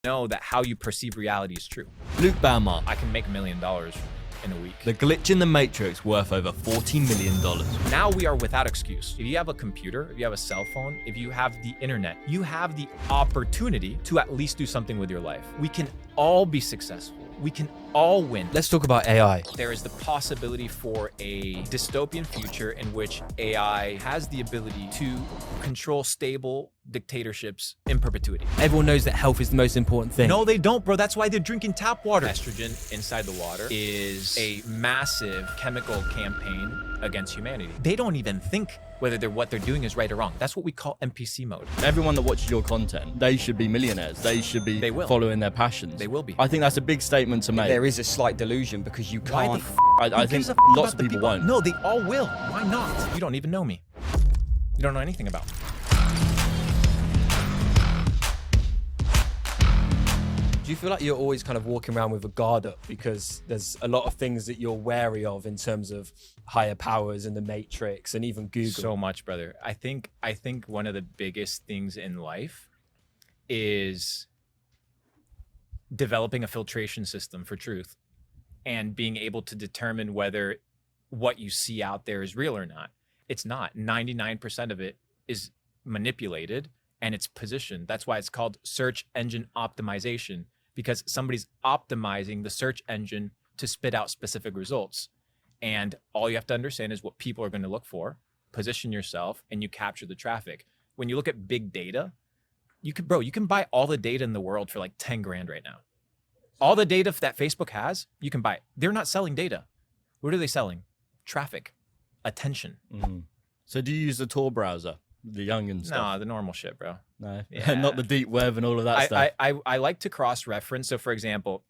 know that how you perceive reality is true. Luke Belmar. I can make $1 million in a week. The glitch in the Matrix worth over $40 million. Now we are without excuse. If you have a computer, if you have a cell phone, if you have the internet, you have the opportunity to at least do something with your life. We can all be successful. We can all win. Let's talk about AI. There is the possibility for a dystopian future in which AI has the ability to control stable dictatorships in perpetuity. Everyone knows that health is the most important thing. No, they don't, bro. That's why they're drinking tap water. Estrogen inside the water is a massive chemical campaign against humanity. They don't even think whether what they're doing is right or wrong. That's what we call NPC mode. Everyone that watches your content, they should be millionaires. They should be following their passions. They will be. I think that's a big statement to make. There is a slight delusion because you can't. I think lots of people won't. No, they all will. Why not? You don't even know me. You don't know anything about me. Do you feel like you're always kind of walking around with a guard up because there's a lot of things that you're wary of in terms of higher powers and the Matrix and even Google? So much, brother. I think one of the biggest things in life is developing a filtration system for truth and being able to determine whether what you see out there is real or not. It's not. 99% of it is manipulated and it's positioned. That's why it's called search engine optimization, because somebody's optimizing the search engine to spit out specific results. And all you have to understand is what people are going to look for, position yourself, and you capture the traffic. When you look at big data, you can buy all the data in the world for like 10 grand right now. All the data that Facebook has, you can buy it. They're not selling data. What are they selling? Traffic, attention. Mm. So do you use the Tor browser? The youngin stuff? No, the normal shit, bro. No, yeah. Not the deep web and all of that stuff. I like to cross-reference. So for example,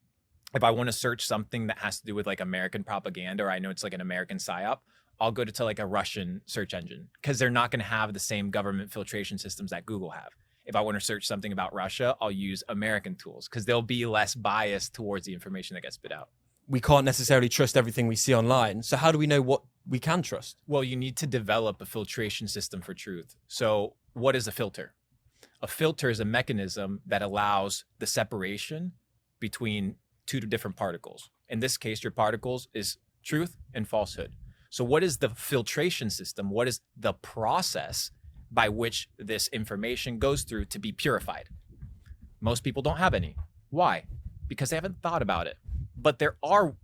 if I want to search something that has to do with like American propaganda, or I know it's like an American psyop, I'll go to like a Russian search engine because they're not going to have the same government filtration systems that Google have. If I want to search something about Russia, I'll use American tools because they'll be less biased towards the information that gets spit out. We can't necessarily trust everything we see online. So how do we know what we can trust? Well, you need to develop a filtration system for truth. So what is a filter? A filter is a mechanism that allows the separation between two different particles. In this case, your particles is truth and falsehood. So what is the filtration system? What is the process by which this information goes through to be purified? Most people don't have any. Why? Because they haven't thought about it. But there are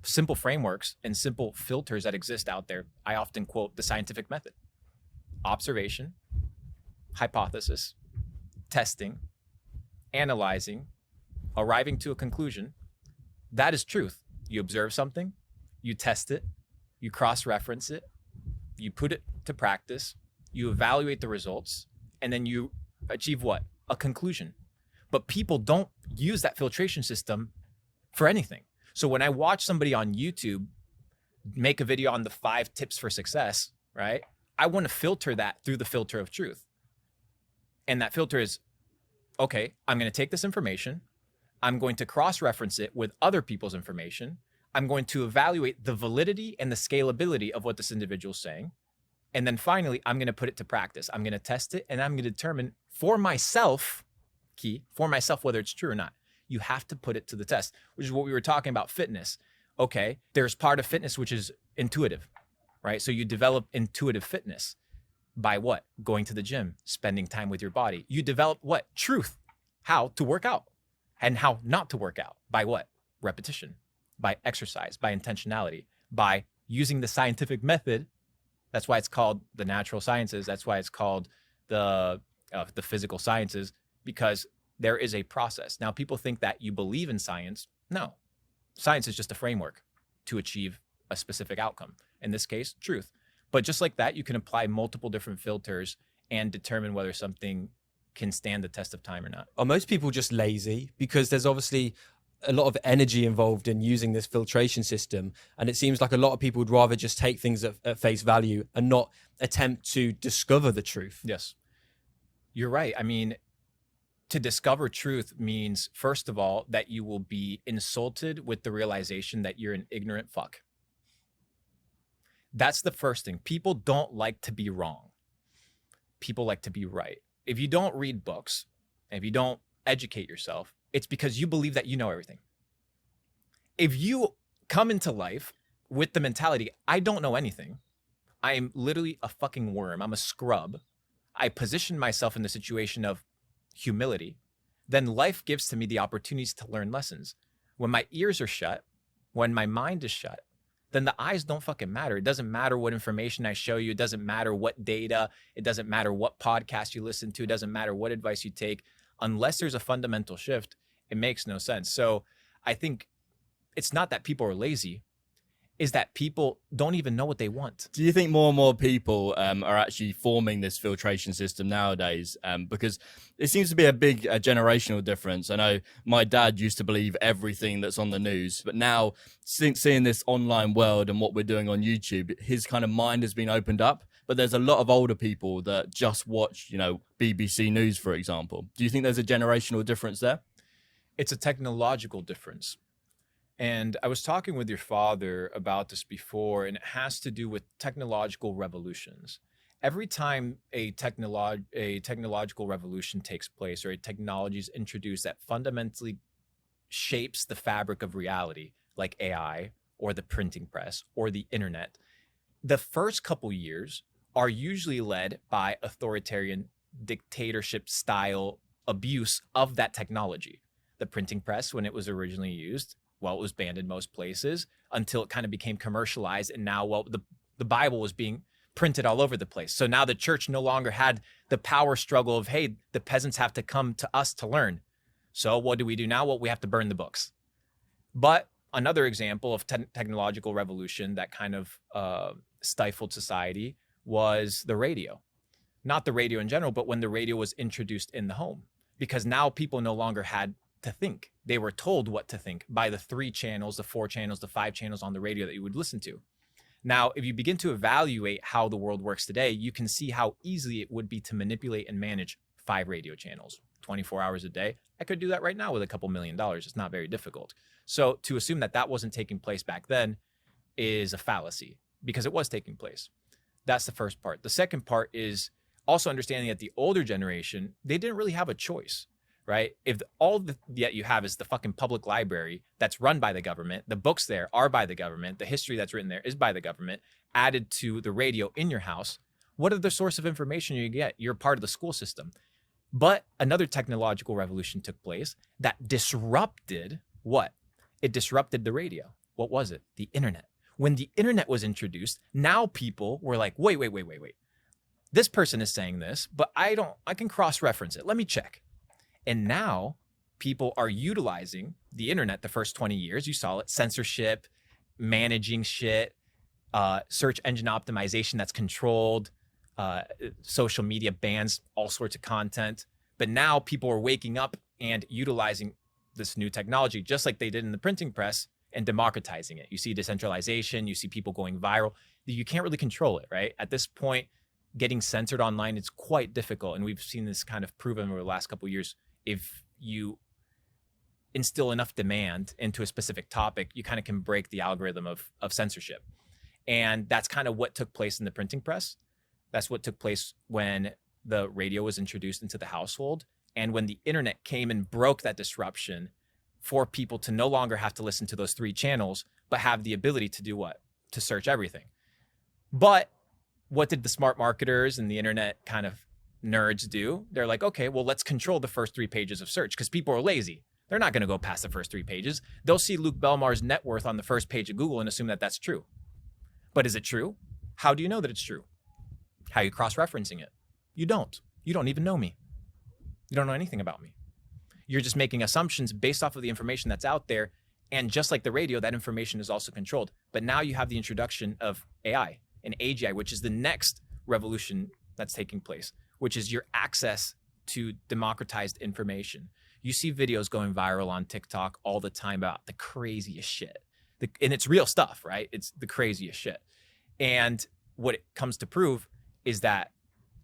simple frameworks and simple filters that exist out there. I often quote the scientific method: observation, hypothesis, testing, analyzing, arriving to a conclusion. That is truth. You observe something, you test it, you cross-reference it, you put it to practice, you evaluate the results, and then you achieve what? A conclusion. But people don't use that filtration system for anything. So when I watch somebody on YouTube make a video on the 5 tips for success, right? I want to filter that through the filter of truth. And that filter is, okay, I'm going to take this information. I'm going to cross-reference it with other people's information. I'm going to evaluate the validity and the scalability of what this individual is saying. And then finally, I'm going to put it to practice. I'm going to test it and I'm going to determine for myself, whether it's true or not. You have to put it to the test, which is what we were talking about fitness. Okay, there's part of fitness which is intuitive, right? So you develop intuitive fitness by what? Going to the gym, spending time with your body. You develop what? Truth, how to work out and how not to work out. By what? Repetition, by exercise, by intentionality, by using the scientific method. That's why it's called the natural sciences. That's why it's called the physical sciences, because there is a process. Now, people think that you believe in science. No, science is just a framework to achieve a specific outcome. In this case, truth. But just like that, you can apply multiple different filters and determine whether something can stand the test of time or not. Are most people just lazy? Because there's obviously a lot of energy involved in using this filtration system. And it seems like a lot of people would rather just take things at face value and not attempt to discover the truth. Yes, you're right. I mean, to discover truth means, first of all, that you will be insulted with the realization that you're an ignorant fuck. That's the first thing. People don't like to be wrong. People like to be right. If you don't read books, if you don't educate yourself, It's because you believe that you know everything. If you come into life with the mentality, I don't know anything, I am literally a fucking worm, I'm a scrub, I position myself in the situation of humility, then life gives to me the opportunities to learn lessons. When my ears are shut, when my mind is shut, then the eyes don't fucking matter. It doesn't matter what information I show you. It doesn't matter what data. It doesn't matter what podcast you listen to. It doesn't matter what advice you take. Unless there's a fundamental shift, it makes no sense. So I think it's not that people are lazy, is that people don't even know what they want. Do you think more and more people are actually forming this filtration system nowadays? Because it seems to be a big generational difference. I know my dad used to believe everything that's on the news, but now seeing this online world and what we're doing on YouTube, his kind of mind has been opened up. But there's a lot of older people that just watch, BBC News, for example. Do you think there's a generational difference there? It's a technological difference. And I was talking with your father about this before, and it has to do with technological revolutions. Every time a technological revolution takes place, or a technology is introduced that fundamentally shapes the fabric of reality, like AI or the printing press or the internet, the first couple years are usually led by authoritarian dictatorship style abuse of that technology. The printing press, when it was originally used, well, it was banned in most places until it kind of became commercialized. And now, well, the Bible was being printed all over the place. So now the church no longer had the power struggle of, hey, the peasants have to come to us to learn. So what do we do now? Well, we have to burn the books. But another example of technological revolution that kind of stifled society was the radio. Not the radio in general, but when the radio was introduced in the home. Because now people no longer had to think. They were told what to think by the 3 channels, the 4 channels, the 5 channels on the radio that you would listen to. Now, if you begin to evaluate how the world works today, you can see how easy it would be to manipulate and manage 5 radio channels, 24 hours a day. I could do that right now with a couple $1 million. It's not very difficult. So to assume that that wasn't taking place back then is a fallacy, because it was taking place. That's the first part. The second part is also understanding that the older generation, they didn't really have a choice. Right? If all that you have is the fucking public library that's run by the government, the books there are by the government, the history that's written there is by the government, added to the radio in your house, what are the source of information you get? You're part of the school system. But another technological revolution took place that disrupted what? It disrupted the radio. What was it? The internet. When the internet was introduced, now people were like, wait. This person is saying this, but I can cross-reference it. Let me check. And now people are utilizing the internet the first 20 years. You saw it, censorship, managing shit, search engine optimization that's controlled, social media bans all sorts of content. But now people are waking up and utilizing this new technology, just like they did in the printing press, and democratizing it. You see decentralization, you see people going viral. You can't really control it, right? At this point, getting censored online is quite difficult. And we've seen this kind of proven over the last couple of years. If you instill enough demand into a specific topic, you kind of can break the algorithm of censorship. And that's kind of what took place in the printing press. That's what took place when the radio was introduced into the household. And when the internet came and broke that disruption for people to no longer have to listen to those 3 channels, but have the ability to do what? To search everything. But what did the smart marketers and the internet kind of nerds do? They're like, okay, well, let's control the first 3 pages of search, because people are lazy. They're not going to go past the first 3 pages. They'll see Luke Belmar's net worth on the first page of Google and assume that that's true. But is it true? How do you know that it's true? How are you cross-referencing it? You don't. You don't even know me. You don't know anything about me. You're just making assumptions based off of the information that's out there. And just like the radio, that information is also controlled. But now you have the introduction of AI and AGI, which is the next revolution that's taking place, which is your access to democratized information. You see videos going viral on TikTok all the time about the craziest shit. And it's real stuff, right? It's the craziest shit. And what it comes to prove is that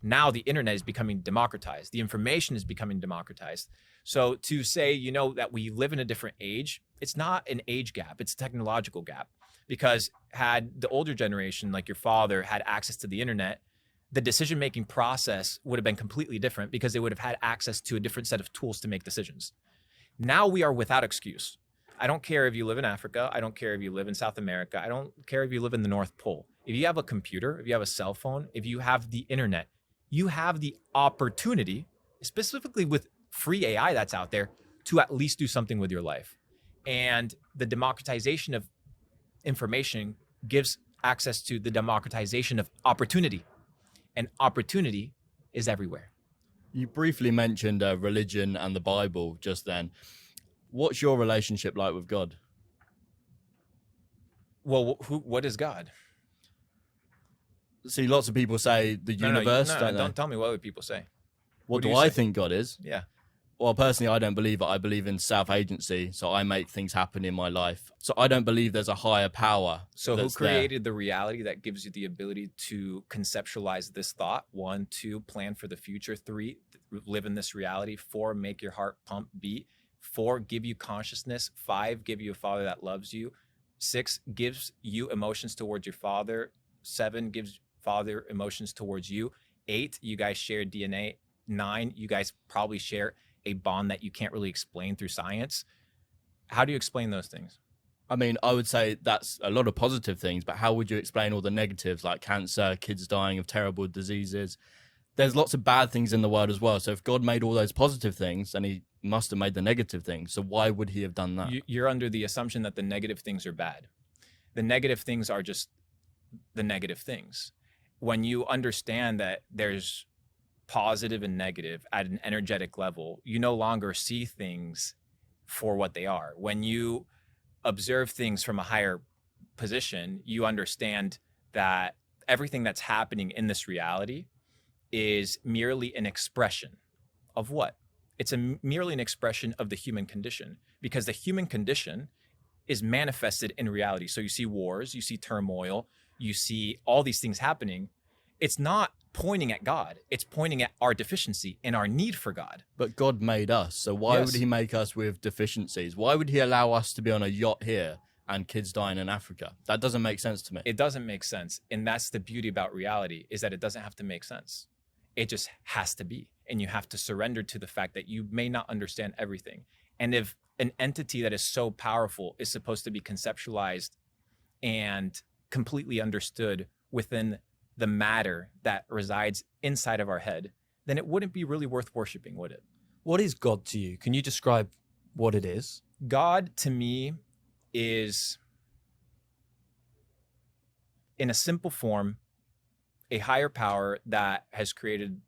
now the internet is becoming democratized. The information is becoming democratized. So to say, that we live in a different age, it's not an age gap, it's a technological gap. Because had the older generation, like your father, had access to the internet, the decision-making process would have been completely different, because they would have had access to a different set of tools to make decisions. Now we are without excuse. I don't care if you live in Africa. I don't care if you live in South America. I don't care if you live in the North Pole. If you have a computer, if you have a cell phone, if you have the internet, you have the opportunity, specifically with free AI that's out there, to at least do something with your life. And the democratization of information gives access to the democratization of opportunity. And opportunity is everywhere. You briefly mentioned religion and the Bible just then. What's your relationship like with God? Well, what is God? See, lots of people say the universe. Don't tell me what other people say. What do I think God is? Yeah. Well, personally, I don't believe it. I believe in self-agency, so I make things happen in my life. So I don't believe there's a higher power. So who created the reality that gives you the ability to conceptualize this thought? 1, 2, plan for the future. 3, live in this reality. 4, make your heart pump beat. 4, give you consciousness. 5, give you a father that loves you. 6, gives you emotions towards your father. 7, gives father emotions towards you. 8, you guys share DNA. 9, you guys probably share a bond that you can't really explain through science. How do you explain those things? I mean, I would say that's a lot of positive things, but how would you explain all the negatives like cancer, kids dying of terrible diseases? There's lots of bad things in the world as well. So if God made all those positive things, then he must have made the negative things. So why would he have done that? You're under the assumption that the negative things are bad. The negative things are just the negative things. When you understand that there's positive and negative at an energetic level, you no longer see things for what they are. When you observe things from a higher position, you understand that everything that's happening in this reality is merely an expression of what? It's merely an expression of the human condition, because the human condition is manifested in reality. So you see wars, you see turmoil, you see all these things happening. It's not pointing at God. It's pointing at our deficiency and our need for God. But God made us. So why would he make us with deficiencies? Why would he allow us to be on a yacht here and kids dying in Africa? That doesn't make sense to me. It doesn't make sense. And that's the beauty about reality, is that it doesn't have to make sense. It just has to be. And you have to surrender to the fact that you may not understand everything. And if an entity that is so powerful is supposed to be conceptualized and completely understood within the matter that resides inside of our head, then it wouldn't be really worth worshiping, would it? What is God to you? Can you describe what it is? God to me is, in a simple form, a higher power that has created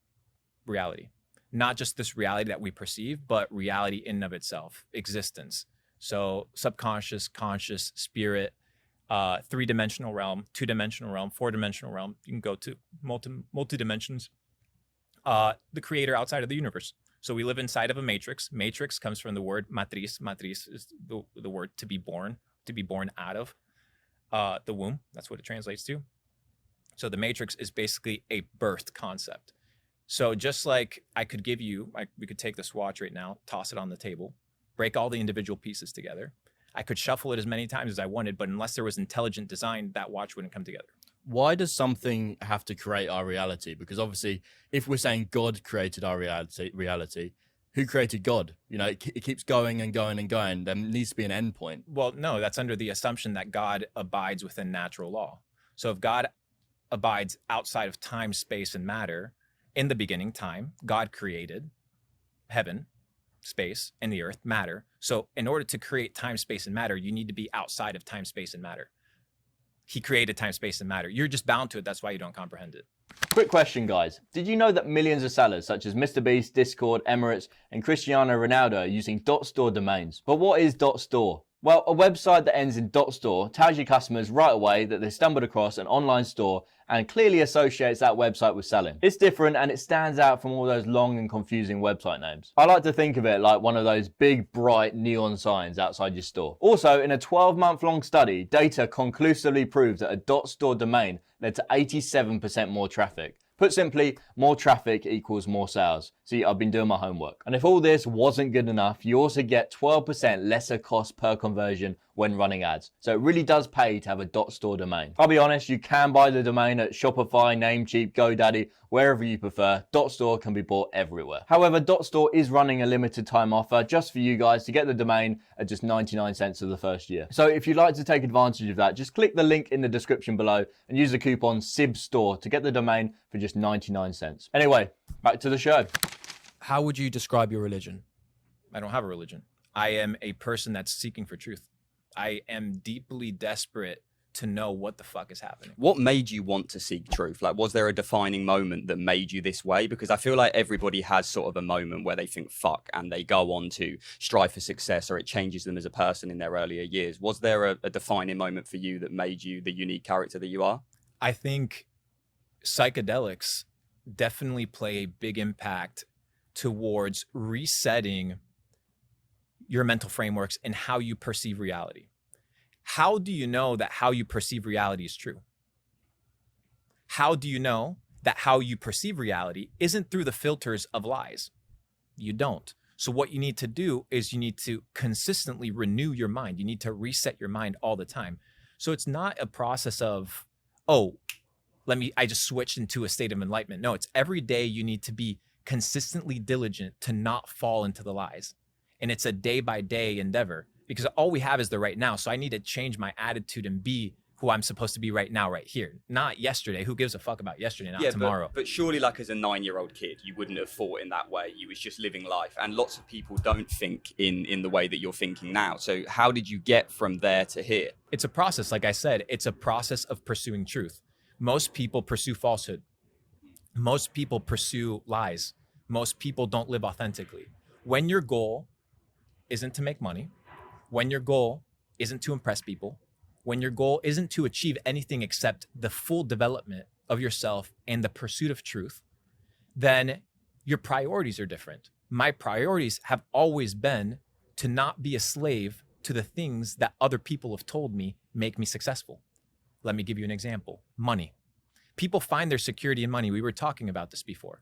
reality. Not just this reality that we perceive, but reality in and of itself, existence. So subconscious, conscious, spirit, 3-dimensional realm, 2-dimensional realm, 4-dimensional realm. You can go to multi-dimensions. The creator outside of the universe. So we live inside of a matrix. Matrix comes from the word matriz. Matriz is the word to be born out of the womb. That's what it translates to. So the matrix is basically a birthed concept. So just like I could give you, we could take this watch right now, toss it on the table, break all the individual pieces together. I could shuffle it as many times as I wanted, but unless there was intelligent design, that watch wouldn't come together. Why does something have to create our reality? Because obviously, if we're saying God created our reality, who created God? You know, it keeps going and going and going. There needs to be an end point. Well, no, that's under the assumption that God abides within natural law. So if God abides outside of time, space, and matter, in the beginning, time, God created heaven, space, and the earth, matter. So in order to create time, space, and matter, you need to be outside of time, space, and matter. He created time, space, and matter. You're just bound to it. That's why you don't comprehend it. Quick question, guys. Did you know that millions of sellers such as MrBeast, Discord, Emirates, and Cristiano Ronaldo are using .store domains? But what is .store? Well, a website that ends in .store tells your customers right away that they stumbled across an online store and clearly associates that website with selling. It's different and it stands out from all those long and confusing website names. I like to think of it like one of those big, bright neon signs outside your store. Also, in a 12-month-long study, data conclusively proves that a .store domain led to 87% more traffic, Put simply, more traffic equals more sales. See, I've been doing my homework. And if all this wasn't good enough, you also get 12% lesser cost per conversion when running ads. So it really does pay to have a .store domain. I'll be honest, you can buy the domain at Shopify, Namecheap, GoDaddy, wherever you prefer. .store can be bought everywhere. However, .store is running a limited time offer just for you guys to get the domain at just 99 cents for the first year. So if you'd like to take advantage of that, just click the link in the description below and use the coupon SIBSTORE to get the domain for just 99 cents. Anyway, back to the show. How would you describe your religion? I don't have a religion. I am a person that's seeking for truth. I am deeply desperate to know what the fuck is happening. What made you want to seek truth? Like, was there a defining moment that made you this way? Because I feel like everybody has sort of a moment where they think fuck and they go on to strive for success, or it changes them as a person in their earlier years. Was there a defining moment for you that made you the unique character that you are? I think psychedelics definitely play a big impact towards resetting your mental frameworks and how you perceive reality. How do you know that how you perceive reality is true? How do you know that how you perceive reality isn't through the filters of lies? You don't. So what you need to do is you need to consistently renew your mind. You need to reset your mind all the time. So it's not a process of, oh, I just switched into a state of enlightenment. No, it's every day you need to be consistently diligent to not fall into the lies. And it's a day by day endeavor, because all we have is the right now. So I need to change my attitude and be who I'm supposed to be right now, right here. Not yesterday. Who gives a fuck about yesterday, not tomorrow? But surely, like, as a 9-year-old kid, you wouldn't have thought in that way. You was just living life. And lots of people don't think in the way that you're thinking now. So how did you get from there to here? It's a process. Like I said, it's a process of pursuing truth. Most people pursue falsehood. Most people pursue lies. Most people don't live authentically. When your goal isn't to make money, when your goal isn't to impress people, when your goal isn't to achieve anything except the full development of yourself and the pursuit of truth, then your priorities are different. My priorities have always been to not be a slave to the things that other people have told me make me successful. Let me give you an example. Money. People find their security in money. We were talking about this before.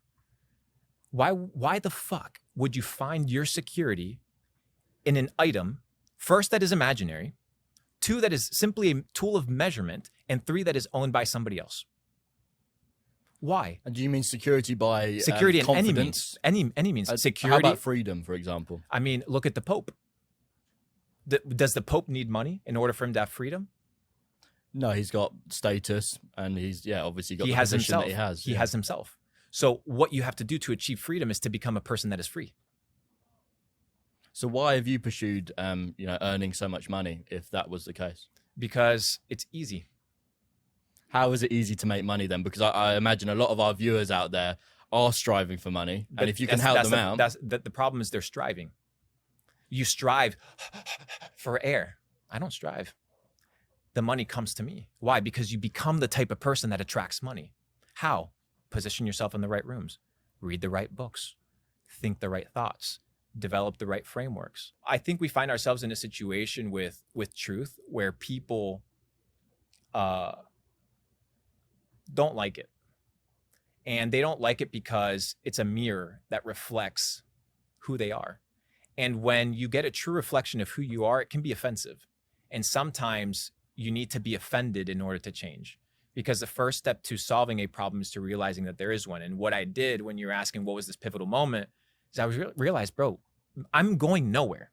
Why the fuck would you find your security in an item, first, that is imaginary, 2, that is simply a tool of measurement, and 3, that is owned by somebody else? Why? And do you mean security by Security in any confidence? means. Any means. How Security. about freedom, for example? I mean, look at the Pope. Does the Pope need money in order for him to have freedom? No, he's got status, and he's obviously got He the has position himself. that he has. He has himself. So what you have to do to achieve freedom is to become a person that is free. So why have you pursued, earning so much money if that was the case? Because it's easy. How is it easy to make money then? Because I imagine a lot of our viewers out there are striving for money, and if you can help them out, the problem is they're striving. You strive for air. I don't strive. The money comes to me. Why? Because you become the type of person that attracts money. How? Position yourself in the right rooms, read the right books, think the right thoughts, develop the right frameworks. I think we find ourselves in a situation with truth where people don't like it. And they don't like it because it's a mirror that reflects who they are. And when you get a true reflection of who you are, it can be offensive. And sometimes you need to be offended in order to change. Because the first step to solving a problem is to realizing that there is one. And what I did when you're asking what was this pivotal moment is I realized, bro, I'm going nowhere.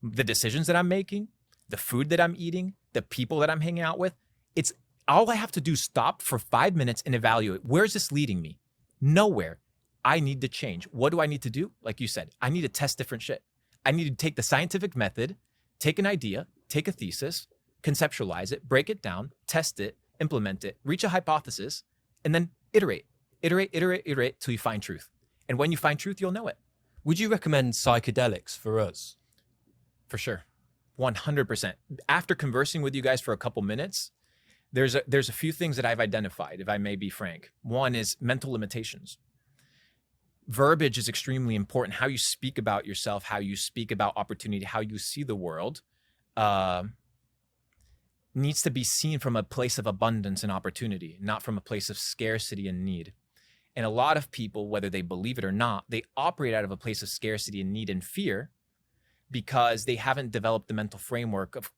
The decisions that I'm making, the food that I'm eating, the people that I'm hanging out with, it's all I have to do is stop for 5 minutes and evaluate. Where's this leading me? Nowhere. I need to change. What do I need to do? Like you said, I need to test different shit. I need to take the scientific method, take an idea, take a thesis, conceptualize it, break it down, test it, implement it, reach a hypothesis, and then iterate till you find truth. And when you find truth, you'll know it. Would you recommend psychedelics for us? For sure. 100%. After conversing with you guys for a couple minutes, there's a few things that I've identified, if I may be frank. One is mental limitations. Verbiage is extremely important. How you speak about yourself, how you speak about opportunity, how you see the world, needs to be seen from a place of abundance and opportunity, not from a place of scarcity and need. And a lot of people, whether they believe it or not, they operate out of a place of scarcity and need and fear because they haven't developed the mental framework of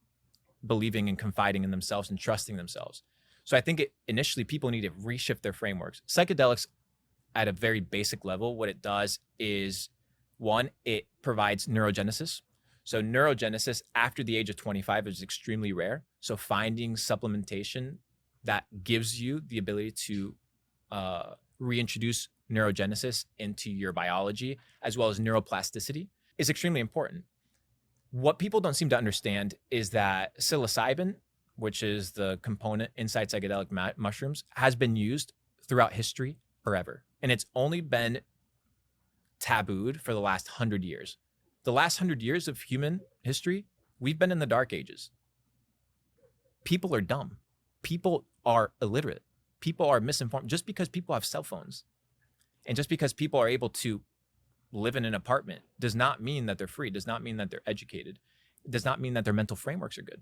believing and confiding in themselves and trusting themselves. So I think initially people need to reshift their frameworks. Psychedelics, at a very basic level, what it does is, one, it provides neurogenesis. So neurogenesis after the age of 25 is extremely rare. So finding supplementation that gives you the ability to reintroduce neurogenesis into your biology, as well as neuroplasticity, is extremely important. What people don't seem to understand is that psilocybin, which is the component inside psychedelic mushrooms, has been used throughout history forever. And it's only been tabooed for the last 100 years. The last 100 years of human history, we've been in the dark ages. People are dumb. People are illiterate. People are misinformed. Just because people have cell phones and just because people are able to live in an apartment does not mean that they're free, does not mean that they're educated, does not mean that their mental frameworks are good.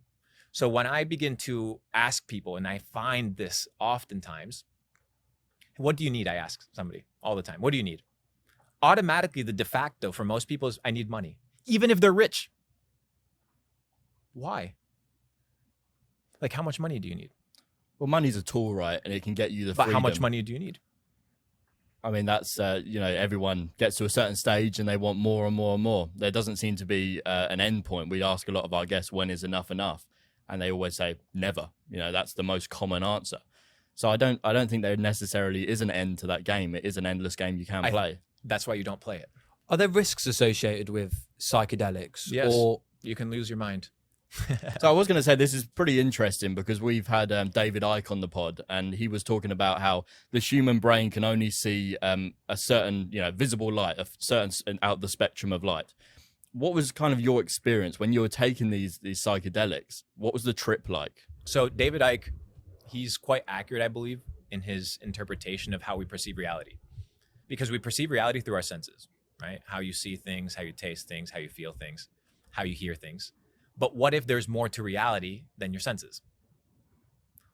So when I begin to ask people, and I find this oftentimes, what do you need? I ask somebody all the time. What do you need? Automatically, the de facto for most people is, I need money, even if they're rich. Why? Like, how much money do you need? Well, money's a tool, right? And it can get you the But freedom. how much money do you need? I mean, that's, everyone gets to a certain stage and they want more and more and more. There doesn't seem to be an end point. We ask a lot of our guests, when is enough enough? And they always say, never. That's the most common answer. So I don't think there necessarily is an end to that game. It is an endless game you can play. That's why you don't play it. Are there risks associated with psychedelics? Yes. Or You can lose your mind. So I was going to say this is pretty interesting because we've had David Icke on the pod, and he was talking about how the human brain can only see a certain, visible light, a certain out the spectrum of light. What was kind of your experience when you were taking these psychedelics? What was the trip like? So David Icke, he's quite accurate, I believe, in his interpretation of how we perceive reality. Because we perceive reality through our senses, right? How you see things, how you taste things, how you feel things, how you hear things. But what if there's more to reality than your senses?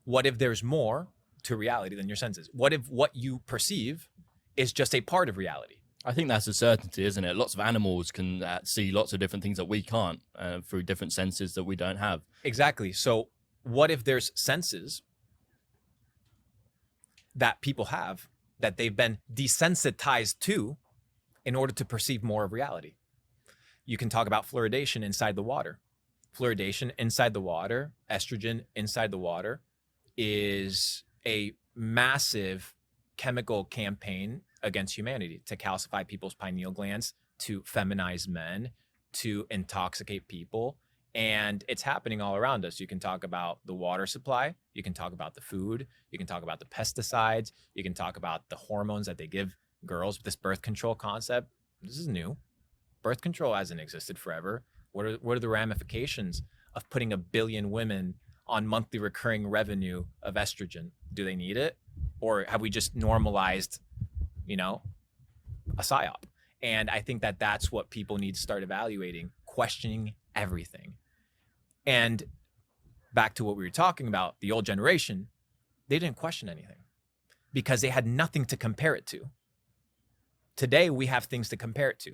What if there's more to reality than your senses? What if what you perceive is just a part of reality? I think that's a certainty, isn't it? Lots of animals can see lots of different things that we can't through different senses that we don't have. Exactly. So what if there's senses that people have that they've been desensitized to in order to perceive more of reality? You can talk about fluoridation inside the water. Fluoridation inside the water, estrogen inside the water, is a massive chemical campaign against humanity to calcify people's pineal glands, to feminize men, to intoxicate people. And it's happening all around us. You can talk about the water supply. You can talk about the food. You can talk about the pesticides. You can talk about the hormones that they give girls. This birth control concept, this is new. Birth control hasn't existed forever. What are the ramifications of putting 1 billion women on monthly recurring revenue of estrogen? Do they need it? Or have we just normalized, a psyop? And I think that that's what people need to start evaluating, questioning everything. And back to what we were talking about, the old generation, they didn't question anything because they had nothing to compare it to. Today, we have things to compare it to.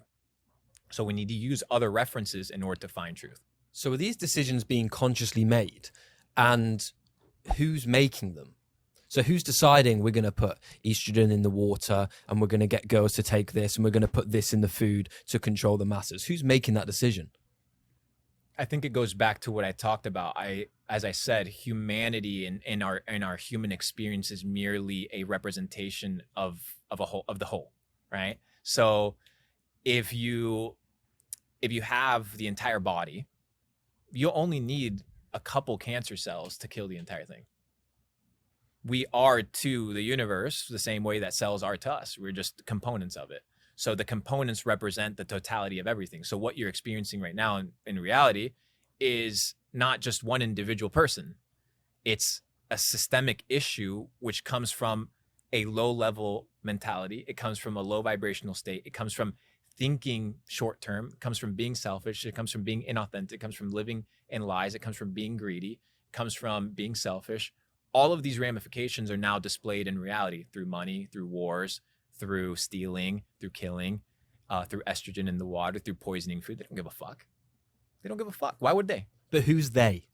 So we need to use other references in order to find truth. So are these decisions being consciously made, and who's making them? So who's deciding we're going to put estrogen in the water and we're going to get girls to take this and we're going to put this in the food to control the masses? Who's making that decision? I think it goes back to what I talked about. As I said, humanity in our human experience is merely a representation of the whole, right? So if you have the entire body, you only need a couple cancer cells to kill the entire thing. We are to the universe the same way that cells are to us. We're just components of it. So the components represent the totality of everything. So what you're experiencing right now in reality is not just one individual person. It's a systemic issue which comes from a low level mentality. It comes from a low vibrational state. It comes from thinking short term. It comes from being selfish. It comes from being inauthentic. It comes from living in lies. It comes from being greedy. It comes from being selfish. All of these ramifications are now displayed in reality through money, through wars, through stealing, through killing, through estrogen in the water, through poisoning food. They don't give a fuck. They don't give a fuck. Why would they? But who's they?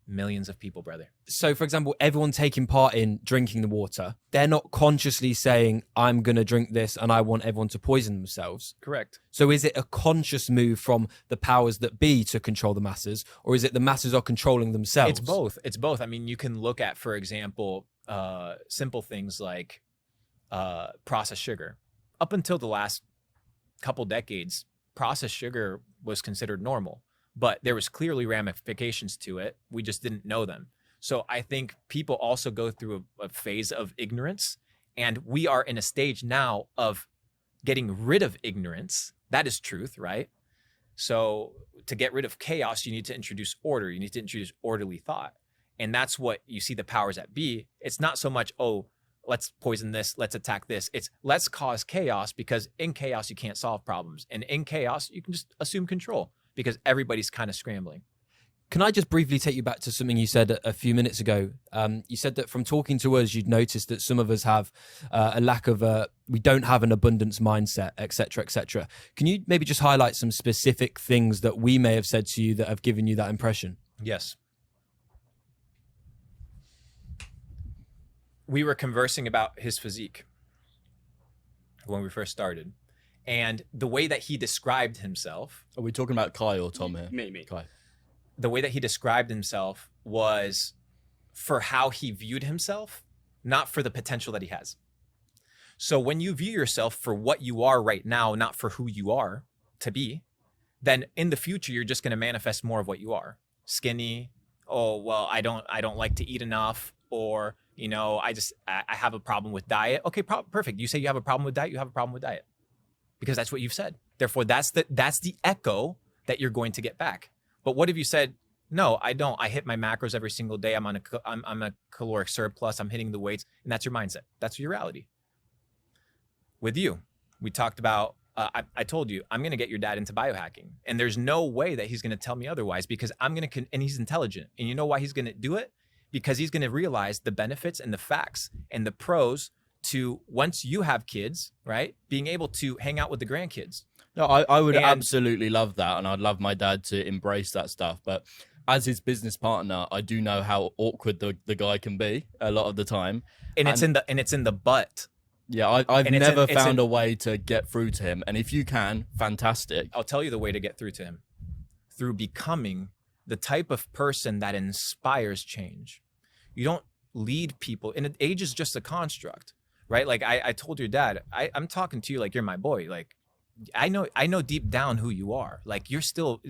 Millions of people, brother. So, for example, everyone taking part in drinking the water, they're not consciously saying, I'm going to drink this and I want everyone to poison themselves. Correct. So is it a conscious move from the powers that be to control the masses, or is it the masses are controlling themselves? It's both. It's both. I mean, you can look at, for example, simple things like processed sugar. Up until the last couple decades, processed sugar was considered normal, but there was clearly ramifications to it. We just didn't know them. So I think people also go through a phase of ignorance, and we are in a stage now of getting rid of ignorance. That is truth, right? So to get rid of chaos, you need to introduce order. You need to introduce orderly thought. And that's what you see the powers that be. It's not so much, oh, let's poison this, let's attack this. It's let's cause chaos, because in chaos, you can't solve problems. And in chaos, you can just assume control because everybody's kind of scrambling. Can I just briefly take you back to something you said a few minutes ago? You said that from talking to us, you'd noticed that some of us have a lack of we don't have an abundance mindset, et cetera, Can you maybe just highlight some specific things that we may have said to you that have given you that impression? Yes. We were conversing about his physique when we first started. And the way that he described himself. Are we talking about Kai or Tom here? Me. Kai. The way that he described himself was for how he viewed himself, not for the potential that he has. So when you view yourself for what you are right now, not for who you are to be, then in the future, you're just going to manifest more of what you are. Skinny. Oh, well, I don't like to eat enough. Or, you know, I have a problem with diet. Okay, perfect. You say you have a problem with diet, you have a problem with diet. Because that's what you've said. Therefore, that's the echo that you're going to get back. But what if you said, no, I don't. I hit my macros every single day. I'm a caloric surplus. I'm hitting the weights. And that's your mindset. That's your reality. With you, we talked about, I told you, I'm going to get your dad into biohacking. And there's no way that he's going to tell me otherwise, because and he's intelligent. And you know why he's going to do it? Because he's going to realize the benefits and the facts and the pros to, once you have kids, right, being able to hang out with the grandkids. No, I would absolutely love that, and I'd love my dad to embrace that stuff. But as his business partner, I do know how awkward the guy can be a lot of the time. And it's in the butt. Yeah, I've never found a way to get through to him. And if you can, fantastic. I'll tell you the way to get through to him. Through becoming the type of person that inspires change. You don't lead people, and age is just a construct, right? Like I told your dad, I'm talking to you like you're my boy. Like I know deep down who you are. Like you're still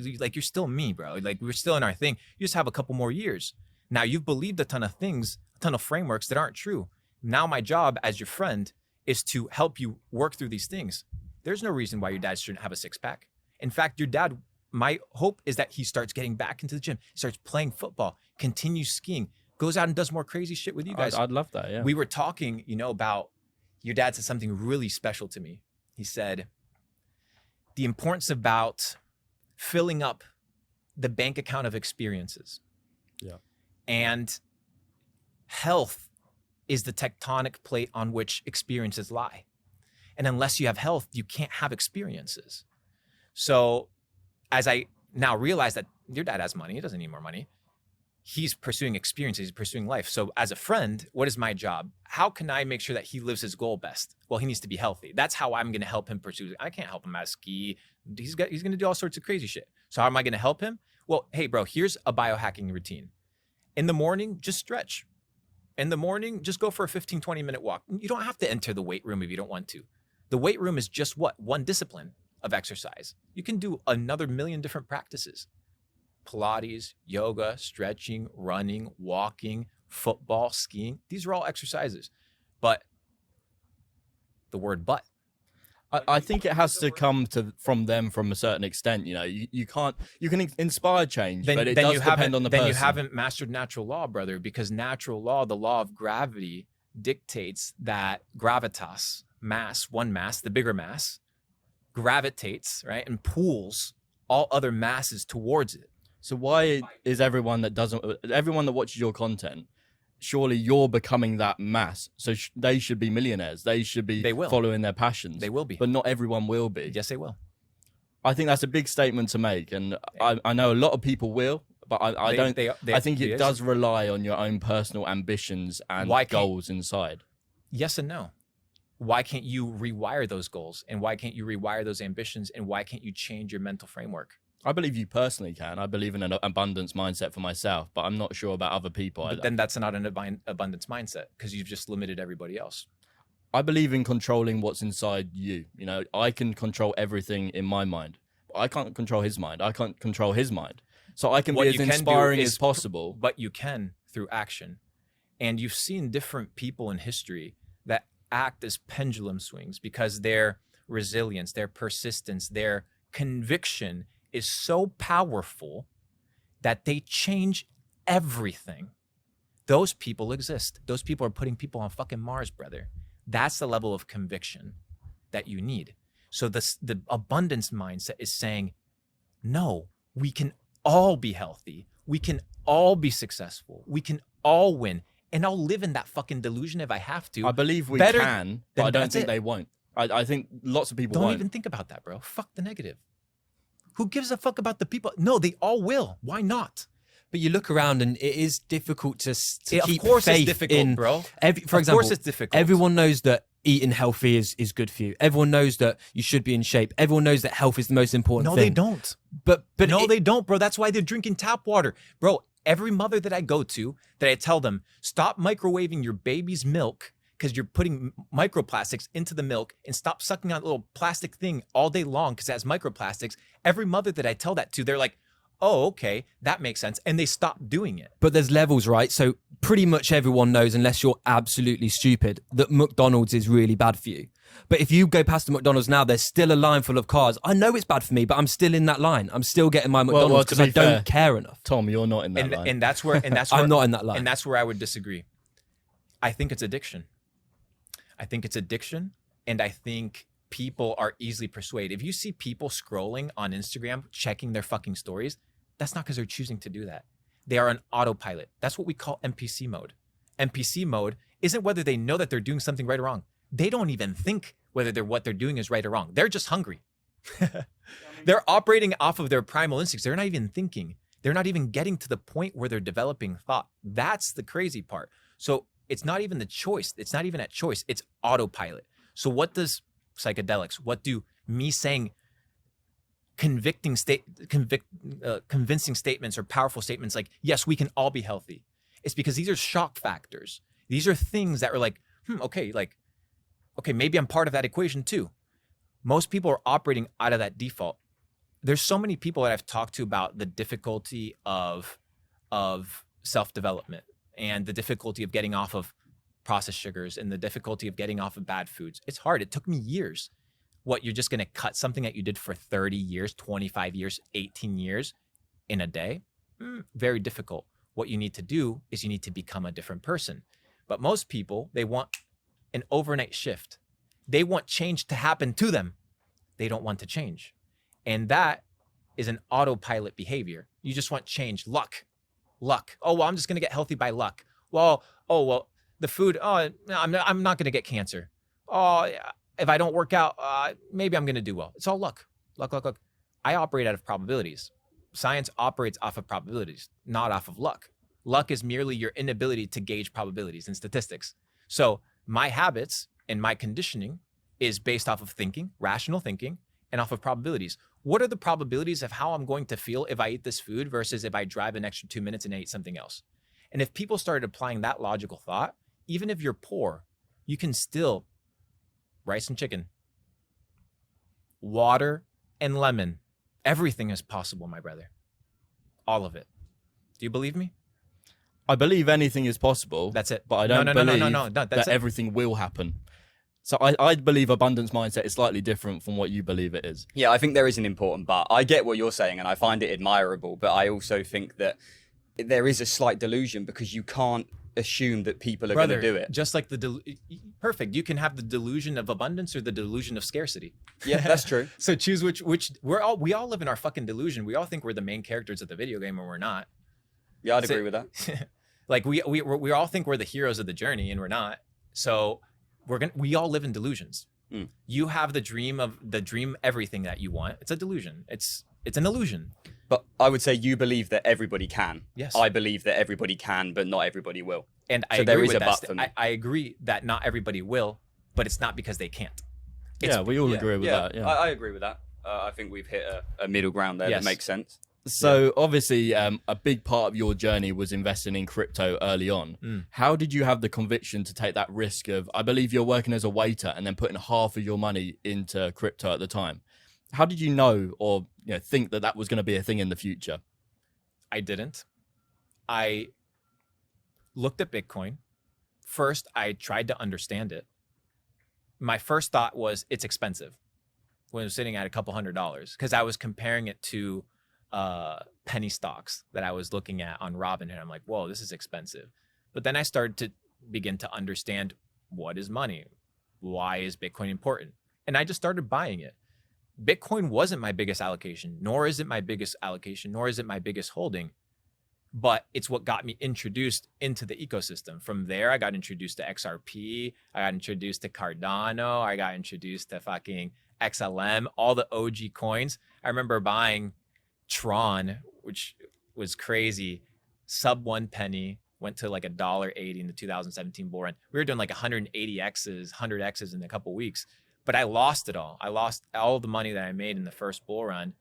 me, bro. Like we're still in our thing. You just have a couple more years. Now you've believed a ton of things, a ton of frameworks that aren't true. Now my job as your friend is to help you work through these things. There's no reason why your dad shouldn't have a six-pack. In fact, your dad, my hope is that he starts getting back into the gym, starts playing football, continues skiing, goes out and does more crazy shit with you guys. I'd love that, yeah. We were talking, about your dad said something really special to me. He said, the importance about filling up the bank account of experiences. Yeah. And health is the tectonic plate on which experiences lie. And unless you have health, you can't have experiences. So as I now realize that your dad has money, he doesn't need more money. He's pursuing experiences, he's pursuing life. So as a friend, what is my job? How can I make sure that he lives his goal best? Well, he needs to be healthy. That's how I'm going to help him pursue. I can't help him out ski. He's going to do all sorts of crazy shit. So how am I going to help him? Well, hey, bro, here's a biohacking routine. In the morning, just stretch. In the morning, just go for a 15, 20-minute walk. You don't have to enter the weight room if you don't want to. The weight room is just what? One discipline of exercise. You can do another million different practices. Pilates, yoga, stretching, running, walking, football, skiing. These are all exercises. But the word but. I think it has to come from them from a certain extent. You can inspire change, but it does depend on the person. Then you haven't mastered natural law, brother, because natural law, the law of gravity, dictates that gravitas, mass, one mass, the bigger mass, gravitates, right, and pulls all other masses towards it. So why is everyone that watches your content surely you're becoming that mass. So they should be millionaires. They should be following their passions. They will be. But not everyone will be. Yes, they will. I think that's a big statement to make. And I know a lot of people will, but I don't. I think it does rely on your own personal ambitions and goals inside. Yes and no. Why can't you rewire those goals? And why can't you rewire those ambitions? And why can't you change your mental framework? I believe you personally can. I believe in an abundance mindset for myself, but I'm not sure about other people. But then that's not an abundance mindset because you've just limited everybody else. I believe in controlling what's inside you. You know, I can control everything in my mind. I can't control his mind. I can't control his mind. So I can be as inspiring as possible. But you can through action. And you've seen different people in history that act as pendulum swings because their resilience, their persistence, their conviction is so powerful that they change everything. Those people exist. Those people are putting people on fucking Mars, brother. That's the level of conviction that you need. So the abundance mindset is saying, no, we can all be healthy. We can all be successful. We can all win. And I'll live in that fucking delusion if I have to. I believe we can, but I don't think they won't. I think lots of people won't. Don't even think about that, bro. Fuck the negative. Who gives a fuck about the people? No, they all will. Why not? But you look around and it is difficult to keep of course faith it's difficult, in, bro. For example, of course it's difficult. Everyone knows that eating healthy is good for you. Everyone knows that you should be in shape. Everyone knows that health is the most important thing. No, they don't. But no, they don't, bro. That's why they're drinking tap water. Bro, every mother that I go to, that I tell them, stop microwaving your baby's milk because you're putting microplastics into the milk, and stop sucking on a little plastic thing all day long because it has microplastics. Every mother that I tell that to, they're like, oh, okay, that makes sense. And they stop doing it. But there's levels, right? So pretty much everyone knows, unless you're absolutely stupid, that McDonald's is really bad for you. But if you go past the McDonald's now, there's still a line full of cars. I know it's bad for me, but I'm still in that line. I'm still getting my McDonald's because I don't care enough. Tom, you're not in that line. And that's where I'm not in that line. And that's where I would disagree. I think it's addiction. And I think people are easily persuaded. If you see people scrolling on Instagram, checking their fucking stories, that's not because they're choosing to do that. They are on autopilot. That's what we call NPC mode. NPC mode isn't whether they know that they're doing something right or wrong. They don't even think whether what they're doing is right or wrong. They're just hungry. They're operating off of their primal instincts. They're not even thinking. They're not even getting to the point where they're developing thought. That's the crazy part. So it's not even the choice. It's not even at choice. It's autopilot. So what does psychedelics, what do me saying convincing statements or powerful statements like, yes, we can all be healthy? It's because these are shock factors. These are things that are like, okay, maybe I'm part of that equation too. Most people are operating out of that default. There's so many people that I've talked to about the difficulty of self-development and the difficulty of getting off of processed sugars and the difficulty of getting off of bad foods. It's hard. It took me years. What, you're just going to cut something that you did for 30 years, 25 years, 18 years in a day? Very difficult. What you need to do is you need to become a different person. But most people, they want an overnight shift. They want change to happen to them. They don't want to change. And that is an autopilot behavior. You just want change, luck. Oh, well, I'm just going to get healthy by luck. Well, the food, I'm not going to get cancer. Oh, if I don't work out, maybe I'm going to do well. It's all luck. Luck. I operate out of probabilities. Science operates off of probabilities, not off of luck. Luck is merely your inability to gauge probabilities and statistics. So my habits and my conditioning is based off of thinking, rational thinking, and off of probabilities. What are the probabilities of how I'm going to feel if I eat this food versus if I drive an extra 2 minutes and I eat something else? And if people started applying that logical thought, even if you're poor, you can still rice and chicken, water and lemon. Everything is possible, my brother. All of it. Do you believe me? I believe anything is possible. That's it. But I don't believe that's that everything will happen. So I believe abundance mindset is slightly different from what you believe it is. Yeah, I think there is an important but. I get what you're saying and I find it admirable, but I also think that there is a slight delusion because you can't assume that people are going to do it. Just like perfect. You can have the delusion of abundance or the delusion of scarcity. Yeah, that's true. So choose which we all live in our fucking delusion. We all think we're the main characters of the video game when we're not. Yeah, I'd agree with that. Like we all think we're the heroes of the journey, and we're not. So we all live in delusions. You have the dream everything that you want. It's a delusion. It's an illusion. But I would say you believe that everybody can. Yes. I believe that everybody can, but not everybody will. And I So agree there is with a that. but for me. I agree that not everybody will, but it's not because they can't. Yeah, we all agree with that. Yeah. I agree with that. I think we've hit a middle ground there Yes. that makes sense. So obviously, a big part of your journey was investing in crypto early on. How did you have the conviction to take that risk of, I believe you're working as a waiter and then putting half of your money into crypto at the time? How did you know or think that that was going to be a thing in the future? I didn't. I looked at Bitcoin. First, I tried to understand it. My first thought was it's expensive when it was sitting at a couple $100s, because I was comparing it to penny stocks that I was looking at on Robinhood. I'm like, whoa, this is expensive. But then I started to begin to understand, what is money? Why is Bitcoin important? And I just started buying it. Bitcoin wasn't my biggest allocation, nor is it my biggest allocation, nor is it my biggest holding, but it's what got me introduced into the ecosystem. From there, I got introduced to XRP, I got introduced to Cardano, I got introduced to fucking XLM, all the OG coins. I remember buying Tron, which was crazy, sub 1 penny, went to like $1.80 in the 2017 bull run. We were doing like 100X's in a couple weeks, but I lost it all. I lost all the money that I made in the first bull run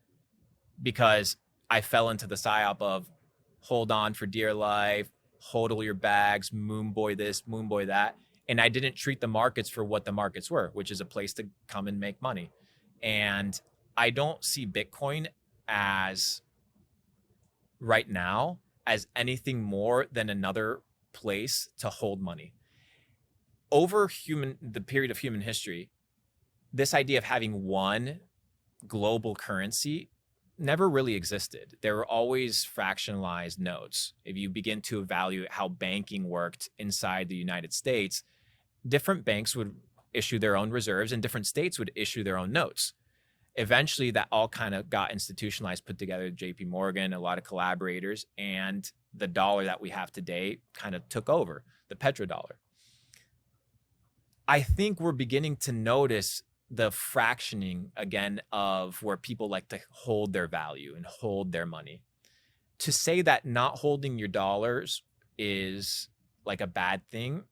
because I fell into the psyop of hold on for dear life, hold all your bags, moon boy this, moon boy that. And I didn't treat the markets for what the markets were, which is a place to come and make money. And I don't see Bitcoin as right now as anything more than another place to hold money. Over the period of human history, this idea of having one global currency never really existed. There were always fractionalized notes. If you begin to evaluate how banking worked inside the United States, different banks would issue their own reserves and different states would issue their own notes. Eventually, that all kind of got institutionalized, put together, JP Morgan, a lot of collaborators, and the dollar that we have today kind of took over, the petrodollar. I think we're beginning to notice the fractioning again of where people like to hold their value and hold their money. To say that not holding your dollars is like a bad thing,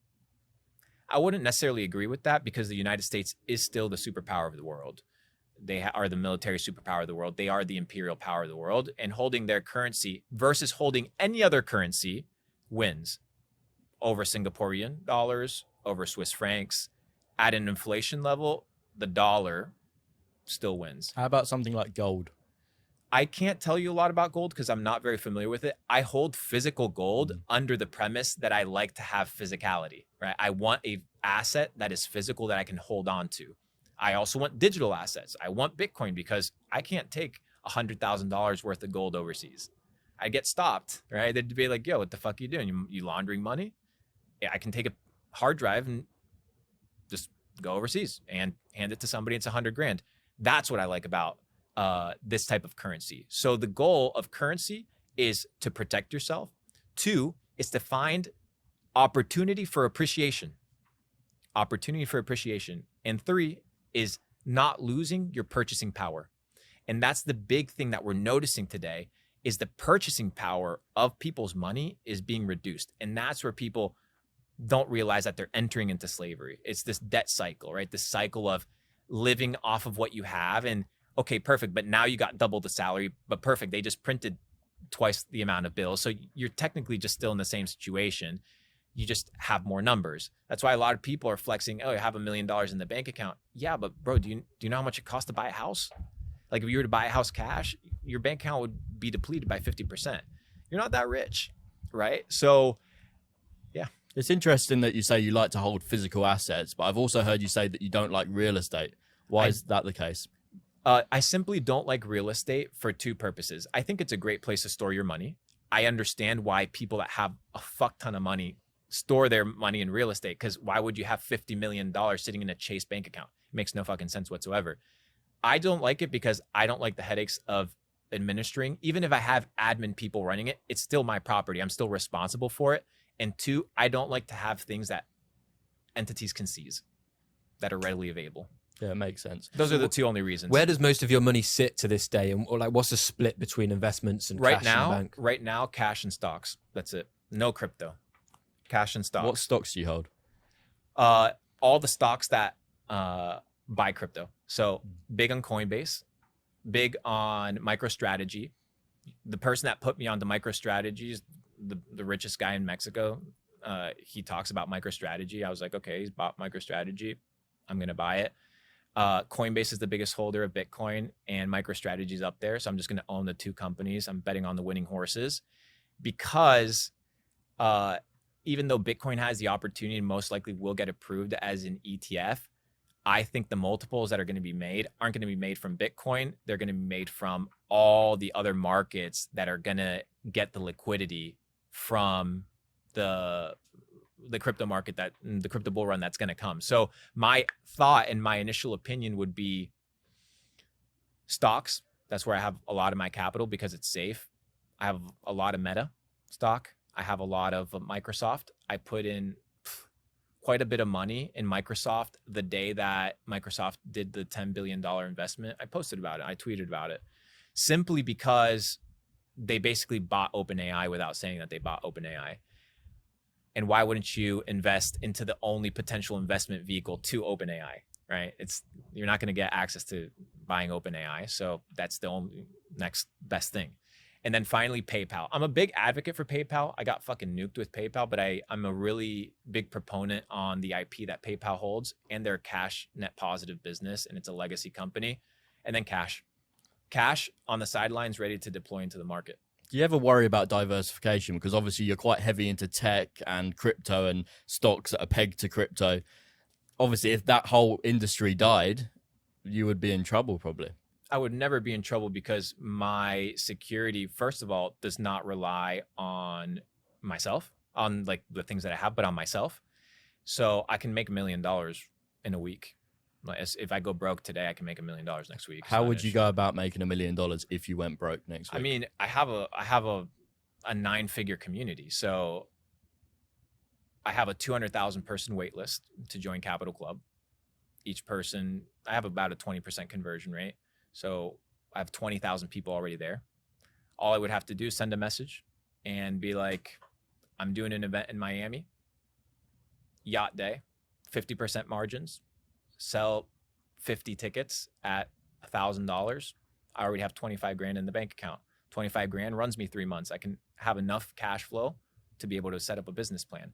I wouldn't necessarily agree with that, because the United States is still the superpower of the world. They are the military superpower of the world. They are the imperial power of the world. And holding their currency versus holding any other currency wins over Singaporean dollars, over Swiss francs. At an inflation level, the dollar still wins. How about something like gold? I can't tell you a lot about gold because I'm not very familiar with it. I hold physical gold under the premise that I like to have physicality, right? I want a asset that is physical that I can hold on to. I also want digital assets. I want Bitcoin because I can't take $100,000 worth of gold overseas. I get stopped, right? They'd be like, yo, what the fuck are you doing? You laundering money? Yeah, I can take a hard drive and just go overseas and hand it to somebody. It's $100,000. That's what I like about this type of currency. So the goal of currency is to protect yourself. 2 is to find opportunity for appreciation. And 3 is not losing your purchasing power. And that's the big thing that we're noticing today, is the purchasing power of people's money is being reduced. And that's where people don't realize that they're entering into slavery. It's this debt cycle, right? This cycle of living off of what you have. And okay, perfect. But now you got double the salary, but perfect. They just printed twice the amount of bills. So you're technically just still in the same situation. You just have more numbers. That's why a lot of people are flexing, oh, I have $1 million in the bank account. Yeah, but bro, do you know how much it costs to buy a house? Like if you were to buy a house cash, your bank account would be depleted by 50%. You're not that rich, right? So yeah. It's interesting that you say you like to hold physical assets, but I've also heard you say that you don't like real estate. Why is that the case? I simply don't like real estate for 2 purposes. I think it's a great place to store your money. I understand why people that have a fuck ton of money store their money in real estate, because why would you have $50 million sitting in a Chase bank account? It makes no fucking sense whatsoever. I don't like it because I don't like the headaches of administering. Even if I have admin people running it, it's still my property. I'm still responsible for it. And two, I don't like to have things that entities can seize that are readily available. Yeah, it makes sense. Those are the two only reasons. Where does most of your money sit to this day, and or like what's the split between investments and cash in the bank? Right now, cash and stocks. That's it. No crypto. Cash and stocks. What stocks do you hold? All the stocks that buy crypto. So big on Coinbase, big on MicroStrategy. The person that put me onto MicroStrategy is the richest guy in Mexico. He talks about MicroStrategy. I was like, okay, he's bought MicroStrategy. I'm going to buy it. Coinbase is the biggest holder of Bitcoin, and MicroStrategy is up there. So I'm just going to own the two companies. I'm betting on the winning horses because even though Bitcoin has the opportunity and most likely will get approved as an ETF, I think the multiples that are going to be made aren't going to be made from Bitcoin. They're going to be made from all the other markets that are going to get the liquidity from the crypto market, that the crypto bull run that's going to come. So my thought and my initial opinion would be stocks. That's where I have a lot of my capital because it's safe. I have a lot of Meta stock. I have a lot of Microsoft. I put in quite a bit of money in Microsoft the day that Microsoft did the $10 billion investment. I posted about it. I tweeted about it simply because they basically bought OpenAI without saying that they bought OpenAI. And why wouldn't you invest into the only potential investment vehicle to OpenAI, right? You're not going to get access to buying OpenAI. So that's the only next best thing. And then finally, PayPal. I'm a big advocate for PayPal. I got fucking nuked with PayPal, but I'm a really big proponent on the IP that PayPal holds and their cash net positive business. And it's a legacy company. And then cash on the sidelines, ready to deploy into the market. Do you ever worry about diversification? Because obviously you're quite heavy into tech and crypto and stocks that are pegged to crypto. Obviously, if that whole industry died, you would be in trouble probably. I would never be in trouble because my security, first of all, does not rely on myself, on like the things that I have, but on myself. So I can make $1 million in a week. Like if I go broke today, I can make $1 million next week. How would you go about making $1 million if you went broke next week? I mean, I have a 9-figure community. So I have a 200,000 person wait list to join Capital Club. Each person, I have about a 20% conversion rate. So I have 20,000 people already there. All I would have to do is send a message and be like, I'm doing an event in Miami, yacht day, 50% margins, sell 50 tickets at $1,000. I already have 25 grand in the bank account. 25 grand runs me 3 months. I can have enough cash flow to be able to set up a business plan.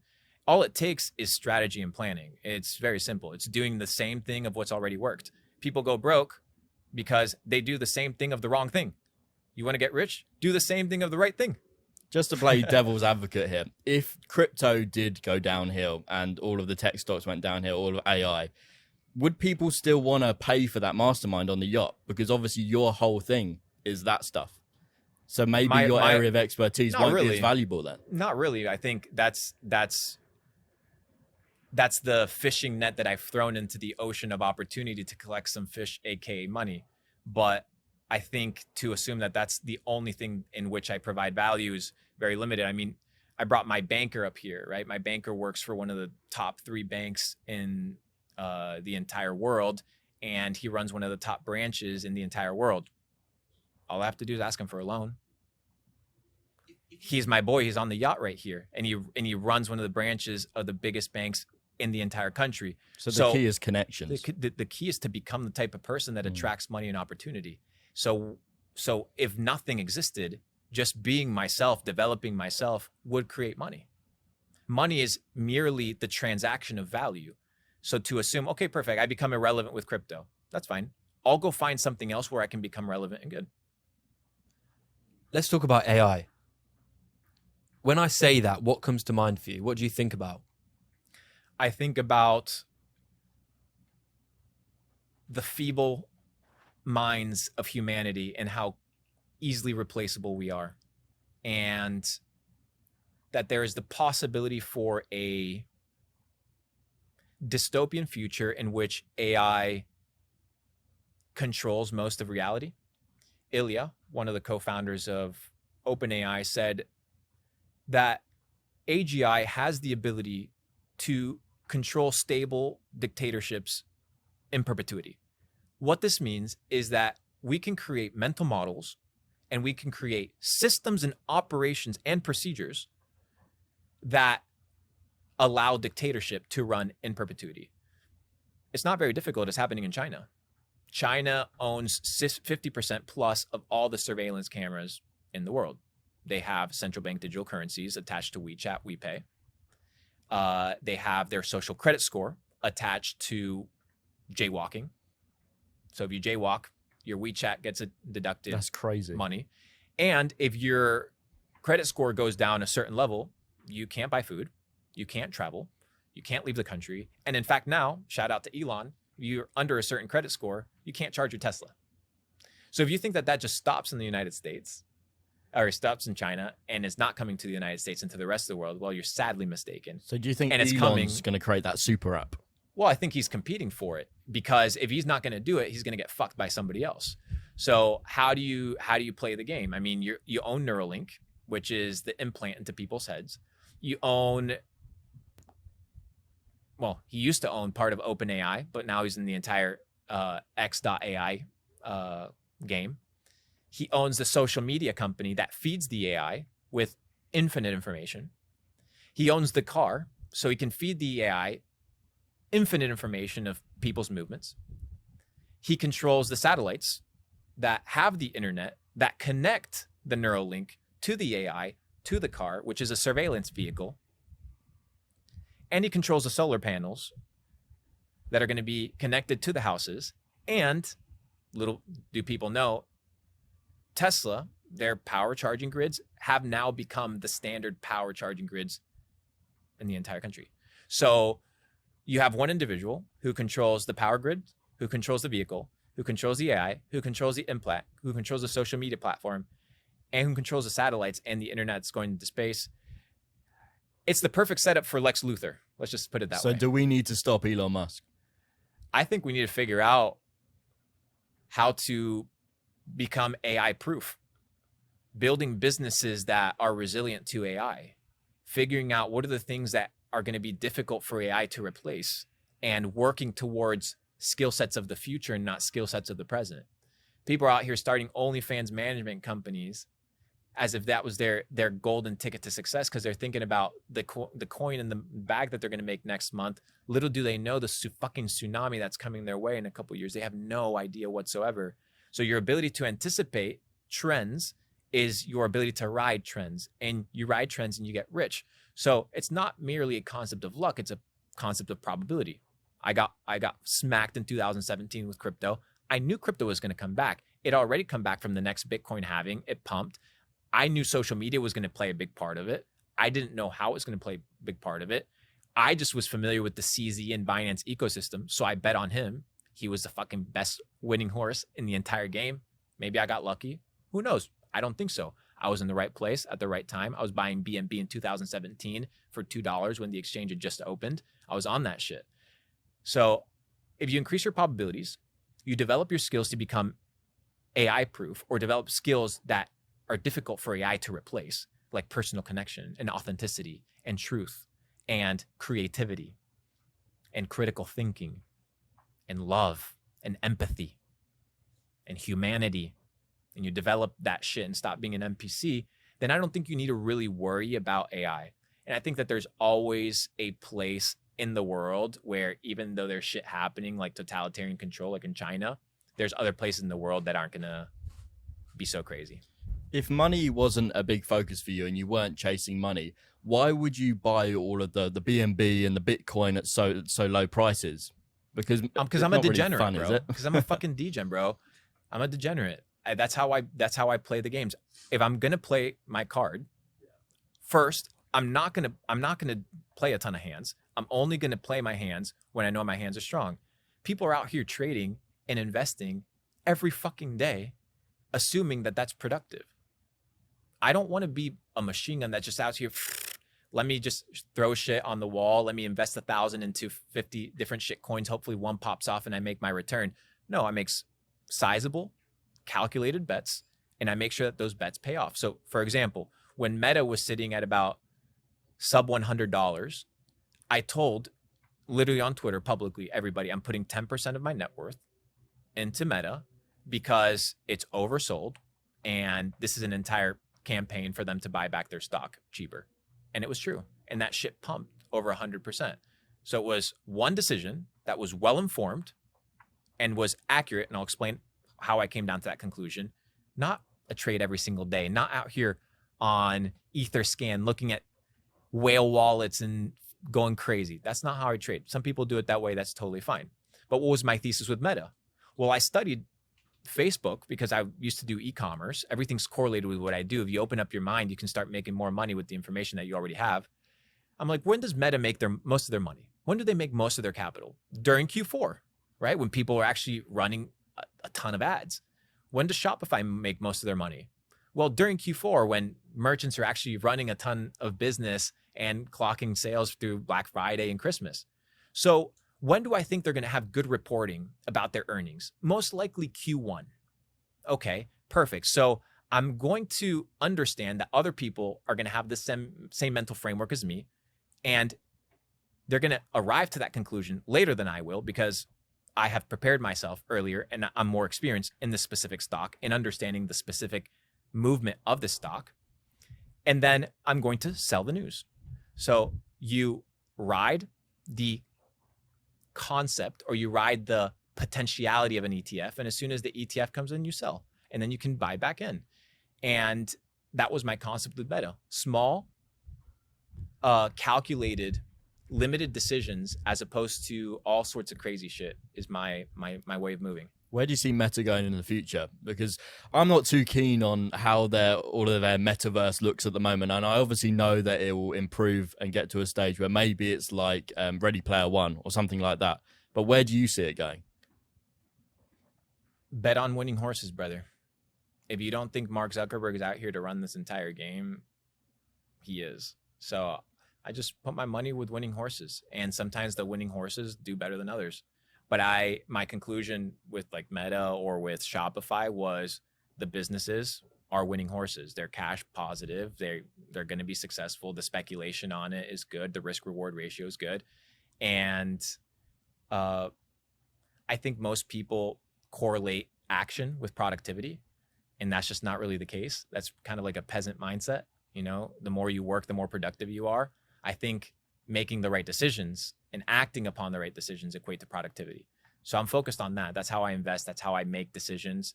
All it takes is strategy and planning. It's very simple. It's doing the same thing of what's already worked. People go broke because they do the same thing of the wrong thing. You want to get rich? Do the same thing of the right thing. Just to play devil's advocate here, if crypto did go downhill and all of the tech stocks went downhill, all of AI, would people still want to pay for that mastermind on the yacht? Because obviously your whole thing is that stuff. So maybe your area of expertise won't be as valuable then. Not really. I think that's the fishing net that I've thrown into the ocean of opportunity to collect some fish, aka money. But I think to assume that that's the only thing in which I provide value is very limited. I mean, I brought my banker up here, right? My banker works for one of the top 3 banks in the entire world, and he runs one of the top branches in the entire world. All I have to do is ask him for a loan. He's my boy. He's on the yacht right here, and he runs one of the branches of the biggest banks in the entire country. So the key is connections. The key is to become the type of person that attracts money and opportunity. So if nothing existed, just being myself, developing myself would create money. Money is merely the transaction of value. So to assume, okay, perfect, I become irrelevant with crypto. That's fine. I'll go find something else where I can become relevant and good. Let's talk about AI. When I say that, what comes to mind for you? What do you think about? I think about the feeble minds of humanity and how easily replaceable we are. And that there is the possibility for a dystopian future in which AI controls most of reality. Ilya, one of the co-founders of OpenAI, said that AGI has the ability to control stable dictatorships in perpetuity. What this means is that we can create mental models and we can create systems and operations and procedures that allow dictatorship to run in perpetuity. It's not very difficult. It's happening in China. China owns 50% plus of all the surveillance cameras in the world. They have central bank digital currencies attached to WeChat, WePay. They have their social credit score attached to jaywalking. So if you jaywalk, your WeChat gets a deducted That's crazy. money. And if your credit score goes down a certain level, you can't buy food, you can't travel, you can't leave the country. And in fact, now, shout out to Elon, if you're under a certain credit score, you can't charge your Tesla. So if you think that that just stops in the United States, or stops in China and is not coming to the United States and to the rest of the world, well, you're sadly mistaken. So do you think And it's Elon's coming. going to create that super app? Well, I think he's competing for it, because if he's not going to do it, he's going to get fucked by somebody else. So how do you play the game? I mean, you own Neuralink, which is the implant into people's heads. You own, well, he used to own part of OpenAI, but now he's in the entire X.AI game. He owns the social media company that feeds the AI with infinite information. He owns the car, so he can feed the AI infinite information of people's movements. He controls the satellites that have the internet that connect the Neuralink to the AI, to the car, which is a surveillance vehicle. And he controls the solar panels that are going to be connected to the houses. And little do people know, Tesla, their power charging grids have now become the standard power charging grids in the entire country. So you have one individual who controls the power grid, who controls the vehicle, who controls the AI, who controls the implant, who controls the social media platform, and who controls the satellites and the internet that's going into space. It's the perfect setup for Lex Luthor. Let's just put it that way. So do we need to stop Elon Musk? I think we need to figure out how to become AI proof, building businesses that are resilient to AI, figuring out what are the things that are going to be difficult for AI to replace, and working towards skill sets of the future and not skill sets of the present. People are out here starting OnlyFans management companies as if that was their golden ticket to success, because they're thinking about the coin in the bag that they're going to make next month. Little do they know the fucking tsunami that's coming their way in a couple of years. They have no idea whatsoever. So your ability to anticipate trends is your ability to ride trends, and you ride trends and you get rich. So it's not merely a concept of luck. It's a concept of probability. I got smacked in 2017 with crypto. I knew crypto was going to come back. It already come back from the next Bitcoin halving. It pumped. I knew social media was going to play a big part of it. I didn't know how it was going to play a big part of it. I just was familiar with the CZ and Binance ecosystem, so I bet on him. He was the fucking best winning horse in the entire game. Maybe I got lucky. Who knows? I don't think so. I was in the right place at the right time. I was buying BNB in 2017 for $2 when the exchange had just opened. I was on that shit. So if you increase your probabilities, you develop your skills to become AI proof, or develop skills that are difficult for AI to replace, like personal connection and authenticity and truth and creativity and critical thinking and love and empathy and humanity, and you develop that shit and stop being an NPC, then I don't think you need to really worry about AI. And I think that there's always a place in the world where, even though there's shit happening like totalitarian control, like in China, there's other places in the world that aren't gonna be so crazy. If money wasn't a big focus for you and you weren't chasing money, why would you buy all of the BNB and the Bitcoin at so low prices? Because I'm it's a not really degenerate, fun, is bro. it? Because I'm a fucking degen, bro. I'm a degenerate. That's how I play the games. If I'm gonna play my card, first, I'm not gonna play a ton of hands. I'm only gonna play my hands when I know my hands are strong. People are out here trading and investing every fucking day, assuming that that's productive. I don't want to be a machine gun that's just out here. Let me just throw shit on the wall. Let me invest 1,000 into 50 different shit coins. Hopefully one pops off and I make my return. No, I make sizable, calculated bets, and I make sure that those bets pay off. So, for example, when Meta was sitting at about sub $100, I told literally on Twitter publicly, everybody, I'm putting 10% of my net worth into Meta because it's oversold. And this is an entire campaign for them to buy back their stock cheaper. And it was true. And that shit pumped over 100%. So it was one decision that was well-informed and was accurate. And I'll explain how I came down to that conclusion. Not a trade every single day, not out here on Etherscan looking at whale wallets and going crazy. That's not how I trade. Some people do it that way. That's totally fine. But what was my thesis with Meta? Well, I studied Facebook because I used to do e-commerce. Everything's correlated with what I do. If you open up your mind, you can start making more money with the information that you already have. I'm like, when does Meta make most of their money? When do they make most of their capital? During Q4, right? When people are actually running a ton of ads. When does Shopify make most of their money? Well, during Q4, when merchants are actually running a ton of business and clocking sales through Black Friday and Christmas. So when do I think they're going to have good reporting about their earnings? Most likely Q1. Okay, perfect. So I'm going to understand that other people are going to have the same mental framework as me, and they're going to arrive to that conclusion later than I will because I have prepared myself earlier and I'm more experienced in this specific stock in understanding the specific movement of the stock. And then I'm going to sell the news. So you ride the concept or you ride the potentiality of an ETF. And as soon as the ETF comes in, you sell. And then you can buy back in. And that was my concept with Meta. Small, calculated, limited decisions as opposed to all sorts of crazy shit is my way of moving. Where do you see Meta going in the future? Because I'm not too keen on how all of their metaverse looks at the moment. And I obviously know that it will improve and get to a stage where maybe it's like Ready Player One or something like that. But where do you see it going? Bet on winning horses, brother. If you don't think Mark Zuckerberg is out here to run this entire game, he is. So I just put my money with winning horses. And sometimes the winning horses do better than others. But my conclusion with like Meta or with Shopify was the businesses are winning horses. They're cash positive. They're going to be successful. The speculation on it is good. The risk reward ratio is good. And I think most people correlate action with productivity. And that's just not really the case. That's kind of like a peasant mindset. You know, the more you work, the more productive you are. I think making the right decisions and acting upon the right decisions equate to productivity. So I'm focused on that. That's how I invest. That's how I make decisions.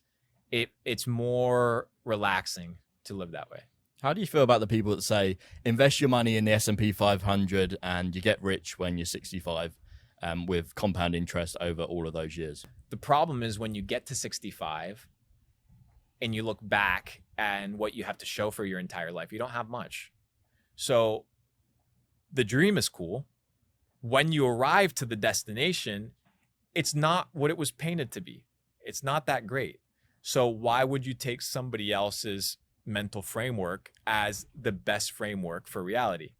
It's more relaxing to live that way. How do you feel about the people that say, invest your money in the S&P 500 and you get rich when you're 65 with compound interest over all of those years? The problem is when you get to 65 and you look back and what you have to show for your entire life, you don't have much. So the dream is cool. When you arrive to the destination, it's not what it was painted to be. It's not that great. So why would you take somebody else's mental framework as the best framework for reality?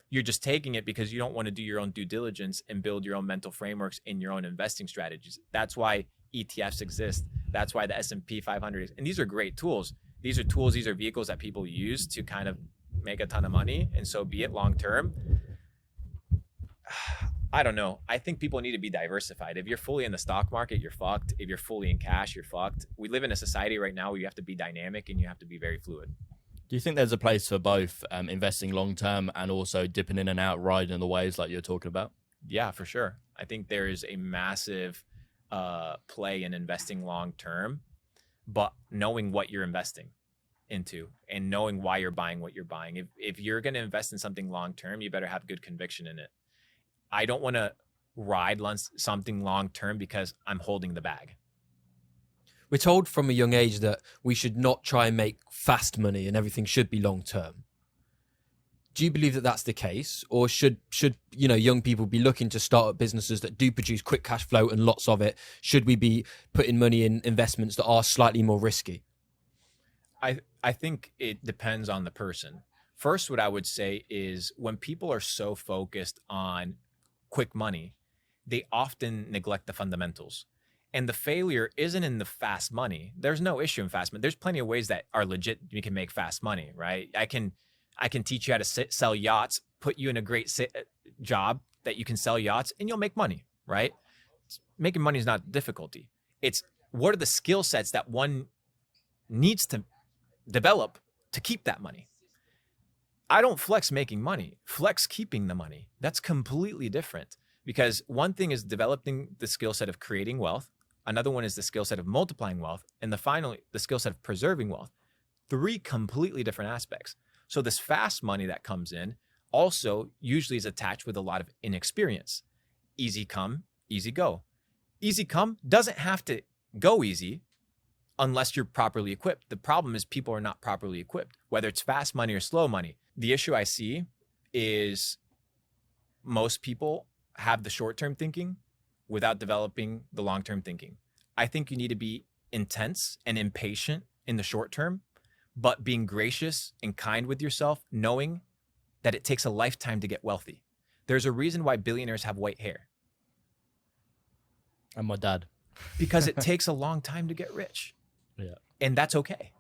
You're just taking it because you don't want to do your own due diligence and build your own mental frameworks in your own investing strategies. That's why ETFs exist. That's why the S&P 500 is. And these are great tools. These are vehicles that people use to kind of make a ton of money. And so be it long term. I don't know. I think people need to be diversified. If you're fully in the stock market, you're fucked. If you're fully in cash, you're fucked. We live in a society right now where you have to be dynamic and you have to be very fluid. Do you think there's a place for both investing long term and also dipping in and out, riding the waves like you're talking about? Yeah, for sure. I think there is a massive play in investing long term, but knowing what you're investing into and knowing why you're buying what you're buying. If you're going to invest in something long term, you better have good conviction in it. I don't want to ride something long term because I'm holding the bag. We're told from a young age that we should not try and make fast money and everything should be long term. Do you believe that that's the case, or should young people be looking to start up businesses that do produce quick cash flow and lots of it? Should we be putting money in investments that are slightly more risky? I think it depends on the person. First, what I would say is when people are so focused on quick money, they often neglect the fundamentals. And the failure isn't in the fast money. There's no issue in fast money. There's plenty of ways that are legit you can make fast money, right? I can teach you how to sell yachts put you in a great job that you can sell yachts and you'll make money, right? Making money is not difficulty. It's what are the skill sets that one needs to develop to keep that money. I don't flex making money, flex keeping the money. That's completely different, because one thing is developing the skill set of creating wealth. Another one is the skill set of multiplying wealth. And the skill set of preserving wealth. 3 completely different aspects. So this fast money that comes in also usually is attached with a lot of inexperience. Easy come, easy go. Easy come doesn't have to go easy unless you're properly equipped. The problem is people are not properly equipped, whether it's fast money or slow money. The issue I see is most people have the short-term thinking without developing the long-term thinking. I think you need to be intense and impatient in the short term, but being gracious and kind with yourself, knowing that it takes a lifetime to get wealthy. There's a reason why billionaires have white hair. And my dad. Because it takes a long time to get rich. Yeah. And that's okay.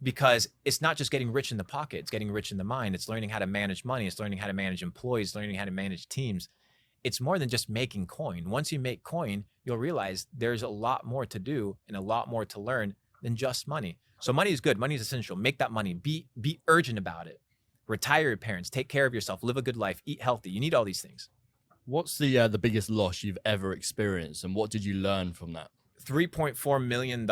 Because it's not just getting rich in the pocket, it's getting rich in the mind. It's learning how to manage money. It's learning how to manage employees, learning how to manage teams. It's more than just making coin. Once you make coin, you'll realize there's a lot more to do and a lot more to learn than just money. So money is good. Money is essential. Make that money. Be urgent about it. Retire your parents. Take care of yourself. Live a good life. Eat healthy. You need all these things. What's the biggest loss you've ever experienced, and what did you learn from that? $3.4 million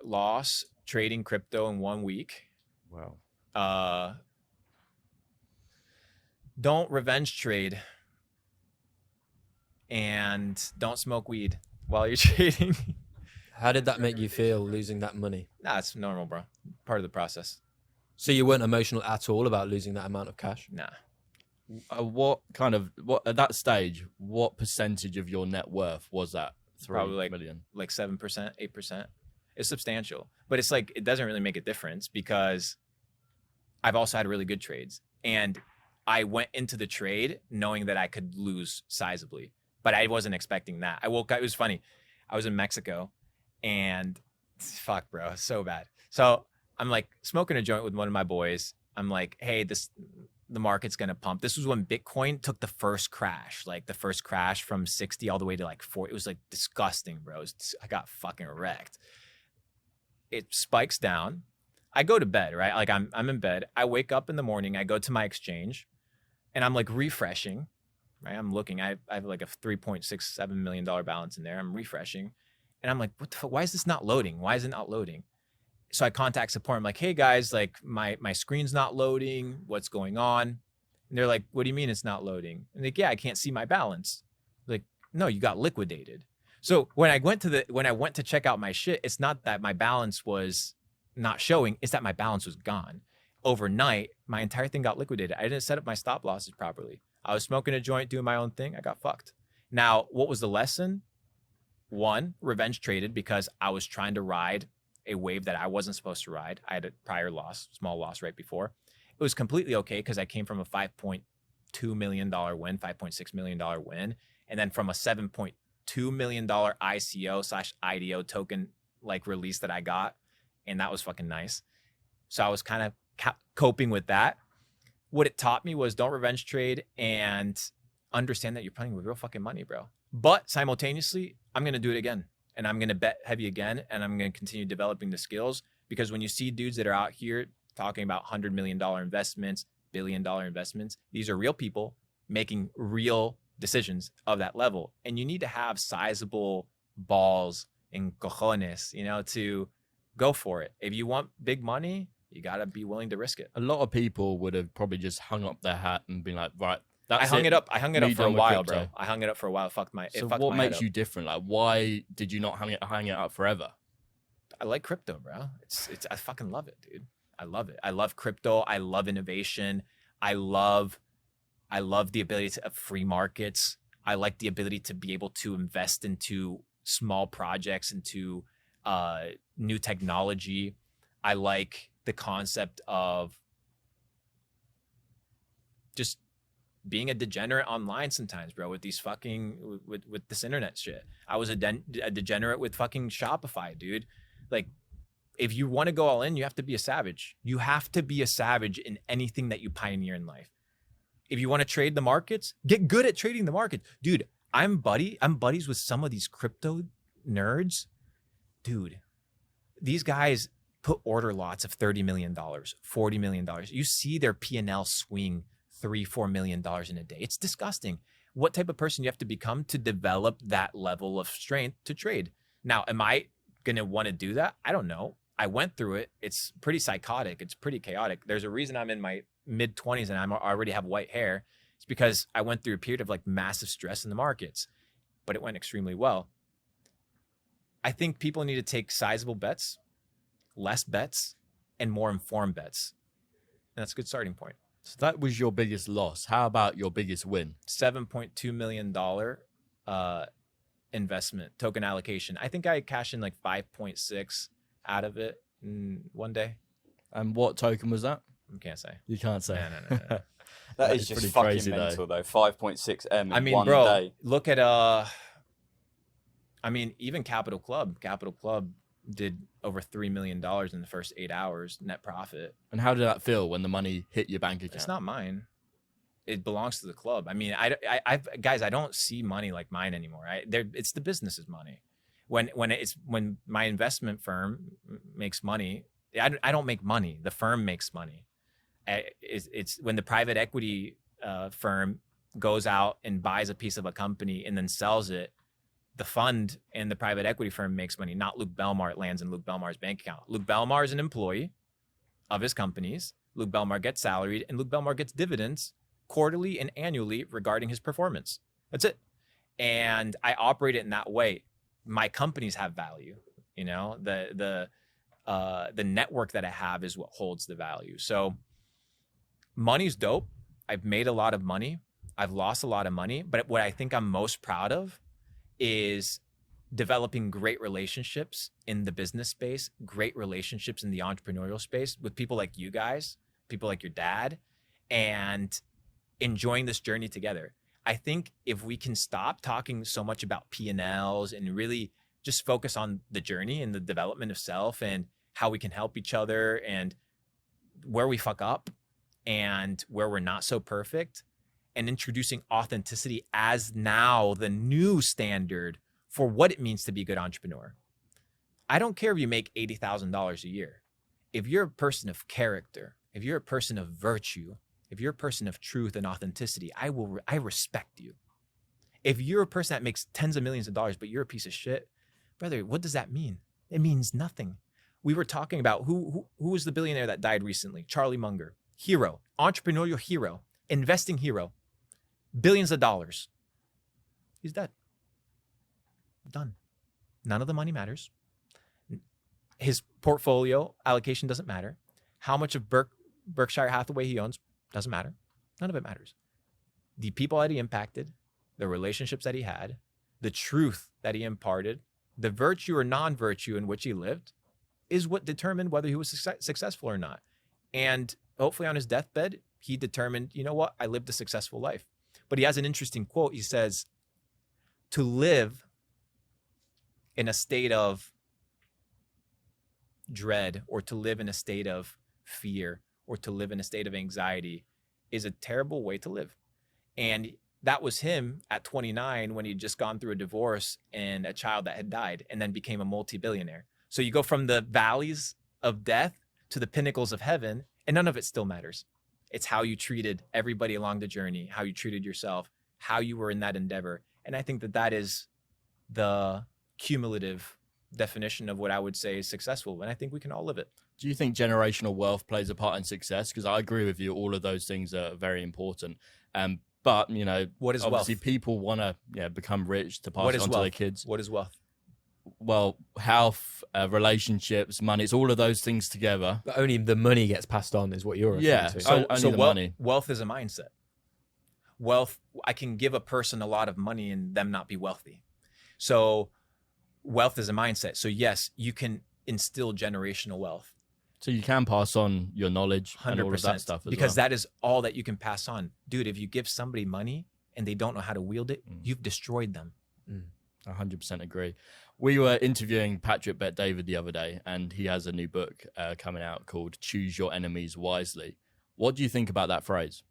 loss trading crypto in 1 week. Wow. Don't revenge trade, and don't smoke weed while you're trading. How did that make you feel, losing that money? Nah, it's normal, bro. Part of the process. So you weren't emotional at all about losing that amount of cash? Nah. What at that stage, what percentage of your net worth was that? Probably million. like 7%, 8%. It's substantial, but it's like, it doesn't really make a difference because I've also had really good trades, and I went into the trade knowing that I could lose sizably, but I wasn't expecting that. I woke up, it was funny. I was in Mexico and fuck, bro, so bad. So I'm like smoking a joint with one of my boys. I'm like, hey, the market's going to pump. This was when Bitcoin took the first crash, from 60 all the way to like 4. It was like disgusting, bro. I got fucking wrecked. It spikes down. I go to bed, right? Like I'm in bed. I wake up in the morning. I go to my exchange and I'm like refreshing, right? I'm looking. I have like a $3.67 million balance in there. I'm refreshing and I'm like, what the fuck? Why is this not loading? Why is it not loading? So I contact support. I'm like, hey guys, like my screen's not loading. What's going on? And they're like, what do you mean it's not loading? And like, yeah, I can't see my balance. Like, no, you got liquidated. So when I went to check out my shit, it's not that my balance was not showing, it's that my balance was gone. Overnight, my entire thing got liquidated. I didn't set up my stop losses properly. I was smoking a joint, doing my own thing. I got fucked. Now, what was the lesson? 1, revenge traded because I was trying to ride a wave that I wasn't supposed to ride. I had a prior loss, small loss right before. It was completely okay because I came from a $5.2 million win, $5.6 million win. And then from a $7.2 million ICO/IDO token like release that I got. And that was fucking nice. So I was kind of coping with that. What it taught me was don't revenge trade and understand that you're playing with real fucking money, bro. But simultaneously, I'm going to do it again. And I'm going to bet heavy again. And I'm going to continue developing the skills, because when you see dudes that are out here talking about $100 million investments, $1 billion investments, these are real people making real decisions of that level. And you need to have sizable balls and cojones, to go for it. If you want big money, you got to be willing to risk it. A lot of people would have probably just hung up their hat and been like, right, that's I hung it up for a while, bro. I hung it up for a while. So what makes you different? Like, why did you not hang it up forever? I like crypto, bro. I fucking love it, dude. I love it. I love crypto. I love innovation. I love the ability of free markets. I like the ability to be able to invest into small projects, into new technology. I like the concept of just being a degenerate online sometimes, bro, with these fucking, with this internet shit. I was a degenerate with fucking Shopify, dude. Like, if you want to go all in, you have to be a savage. You have to be a savage in anything that you pioneer in life. If you want to trade the markets, get good at trading the market. Dude, I'm buddies with some of these crypto nerds. Dude, these guys put order lots of $30 million, $40 million. You see their P&L swing $3-4 million in a day. It's disgusting. What type of person you have to become to develop that level of strength to trade? Now, am I going to want to do that? I don't know. I went through it. It's pretty psychotic. It's pretty chaotic. There's a reason I'm in my mid 20s and I already have white hair. It's because I went through a period of like massive stress in the markets, but it went extremely well. I think people need to take sizable bets, less bets, and more informed bets. And that's a good starting point. So that was your biggest loss. How about your biggest win? $7.2 million investment, token allocation. I think I cashed in like 5.6 out of it in one day. And what token was that? I can't say. You can't say. No. That is just pretty fucking crazy, mental, though. 5.6 M in I mean, one bro, day. look at even Capital Club. Capital Club did over $3 million in the first 8 hours net profit. And how did that feel when the money hit your bank account? It's not mine. It belongs to the club. I mean, guys, I don't see money like mine anymore. It's the business's money. When my investment firm makes money, I don't make money. The firm makes money. It's when the private equity firm goes out and buys a piece of a company and then sells it, the fund and the private equity firm makes money, not Luke Belmar. It lands in Luke Belmar's bank account. Luke Belmar is an employee of his companies. Luke Belmar gets salaried, and Luke Belmar gets dividends quarterly and annually regarding his performance. That's it. And I operate it in that way. My companies have value. You know, the network that I have is what holds the value. So money's dope. I've made a lot of money. I've lost a lot of money. But what I think I'm most proud of is developing great relationships in the business space, great relationships in the entrepreneurial space with people like you guys, people like your dad, and enjoying this journey together. I think if we can stop talking so much about P&Ls and really just focus on the journey and the development of self and how we can help each other and where we fuck up and where we're not so perfect, and introducing authenticity as now the new standard for what it means to be a good entrepreneur. I don't care if you make $80,000 a year. If you're a person of character, if you're a person of virtue, if you're a person of truth and authenticity, I respect you. If you're a person that makes tens of millions of dollars, but you're a piece of shit, brother, what does that mean? It means nothing. We were talking about who was the billionaire that died recently? Charlie Munger. Hero, entrepreneurial hero, investing hero, billions of dollars. He's dead. Done. None of the money matters. His portfolio allocation doesn't matter. How much of Berkshire Hathaway he owns doesn't matter. None of it matters. The people that he impacted, the relationships that he had, the truth that he imparted, the virtue or non-virtue in which he lived is what determined whether he was successful or not. And hopefully on his deathbed, he determined, you know what, I lived a successful life. But he has an interesting quote. He says, to live in a state of dread or to live in a state of fear or to live in a state of anxiety is a terrible way to live. And that was him at 29 when he'd just gone through a divorce and a child that had died and then became a multi-billionaire. So you go from the valleys of death to the pinnacles of heaven, and none of it still matters. It's how you treated everybody along the journey, how you treated yourself, how you were in that endeavor. And I think that is the cumulative definition of what I would say is successful. And I think we can all live it. Do you think generational wealth plays a part in success? Because I agree with you. All of those things are very important. But, you know, what is obviously wealth? People want to become rich to pass it on to their kids. What is wealth? Well, health, relationships, money, it's all of those things together. But only the money gets passed on is what you're referring to. Only the money. Wealth is a mindset. Wealth, I can give a person a lot of money and them not be wealthy. So wealth is a mindset. So yes, you can instill generational wealth. So you can pass on your knowledge 100%, and all of that stuff as because well. that is all that you can pass on. Dude, if you give somebody money and they don't know how to wield it, you've destroyed them. 100% agree. We were interviewing Patrick Bet-David the other day, and he has a new book coming out called Choose Your Enemies Wisely. What do you think about that phrase?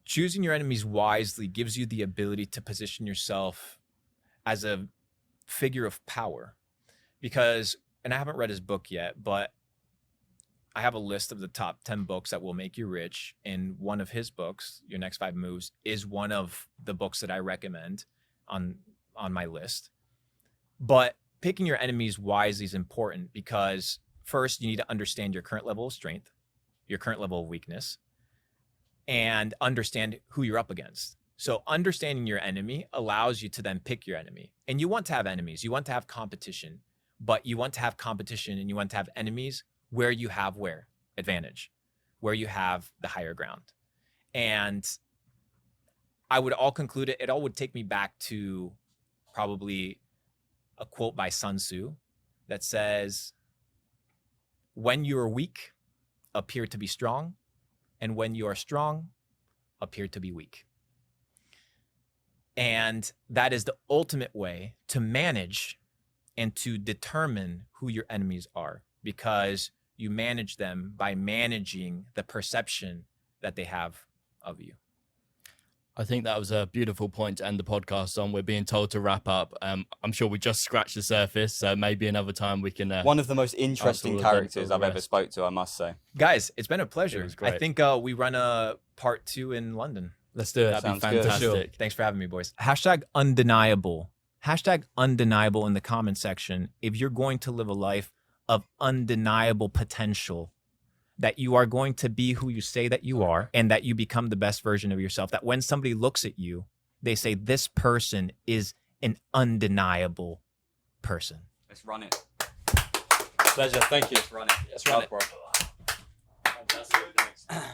choosing your enemies wisely gives you the ability to position yourself as a figure of power. Because, and I haven't read his book yet, but I have a list of the top 10 books that will make you rich. And one of his books, Your Next 5 Moves, is one of the books that I recommend on my list. But picking your enemies wisely is important because first, you need to understand your current level of strength, your current level of weakness, and understand who you're up against. So understanding your enemy allows you to then pick your enemy. And you want to have enemies. You want to have competition, but you want to have competition and you want to have enemies where you have advantage, where you have the higher ground. And I would all conclude it all would take me back to probably a quote by Sun Tzu that says, when you are weak, appear to be strong, and when you are strong, appear to be weak. And that is the ultimate way to manage and to determine who your enemies are, because you manage them by managing the perception that they have of you. I think that was a beautiful point to end the podcast on. We're being told to wrap up. I'm sure we just scratched the surface, so maybe another time we can... One of the most interesting characters I've ever spoke to, I must say. Guys, it's been a pleasure. It was great. I think we run a part 2 in London. Let's do it. That'd be Sounds good. fantastic. Thanks for having me, boys. Hashtag undeniable. Hashtag undeniable in the comment section if you're going to live a life of undeniable potential, that you are going to be who you say that you are, and that you become the best version of yourself. That when somebody looks at you, they say, this person is an undeniable person. Let's run it. Pleasure. Thank you. Let's run it. Let's run it. Fantastic. Thanks.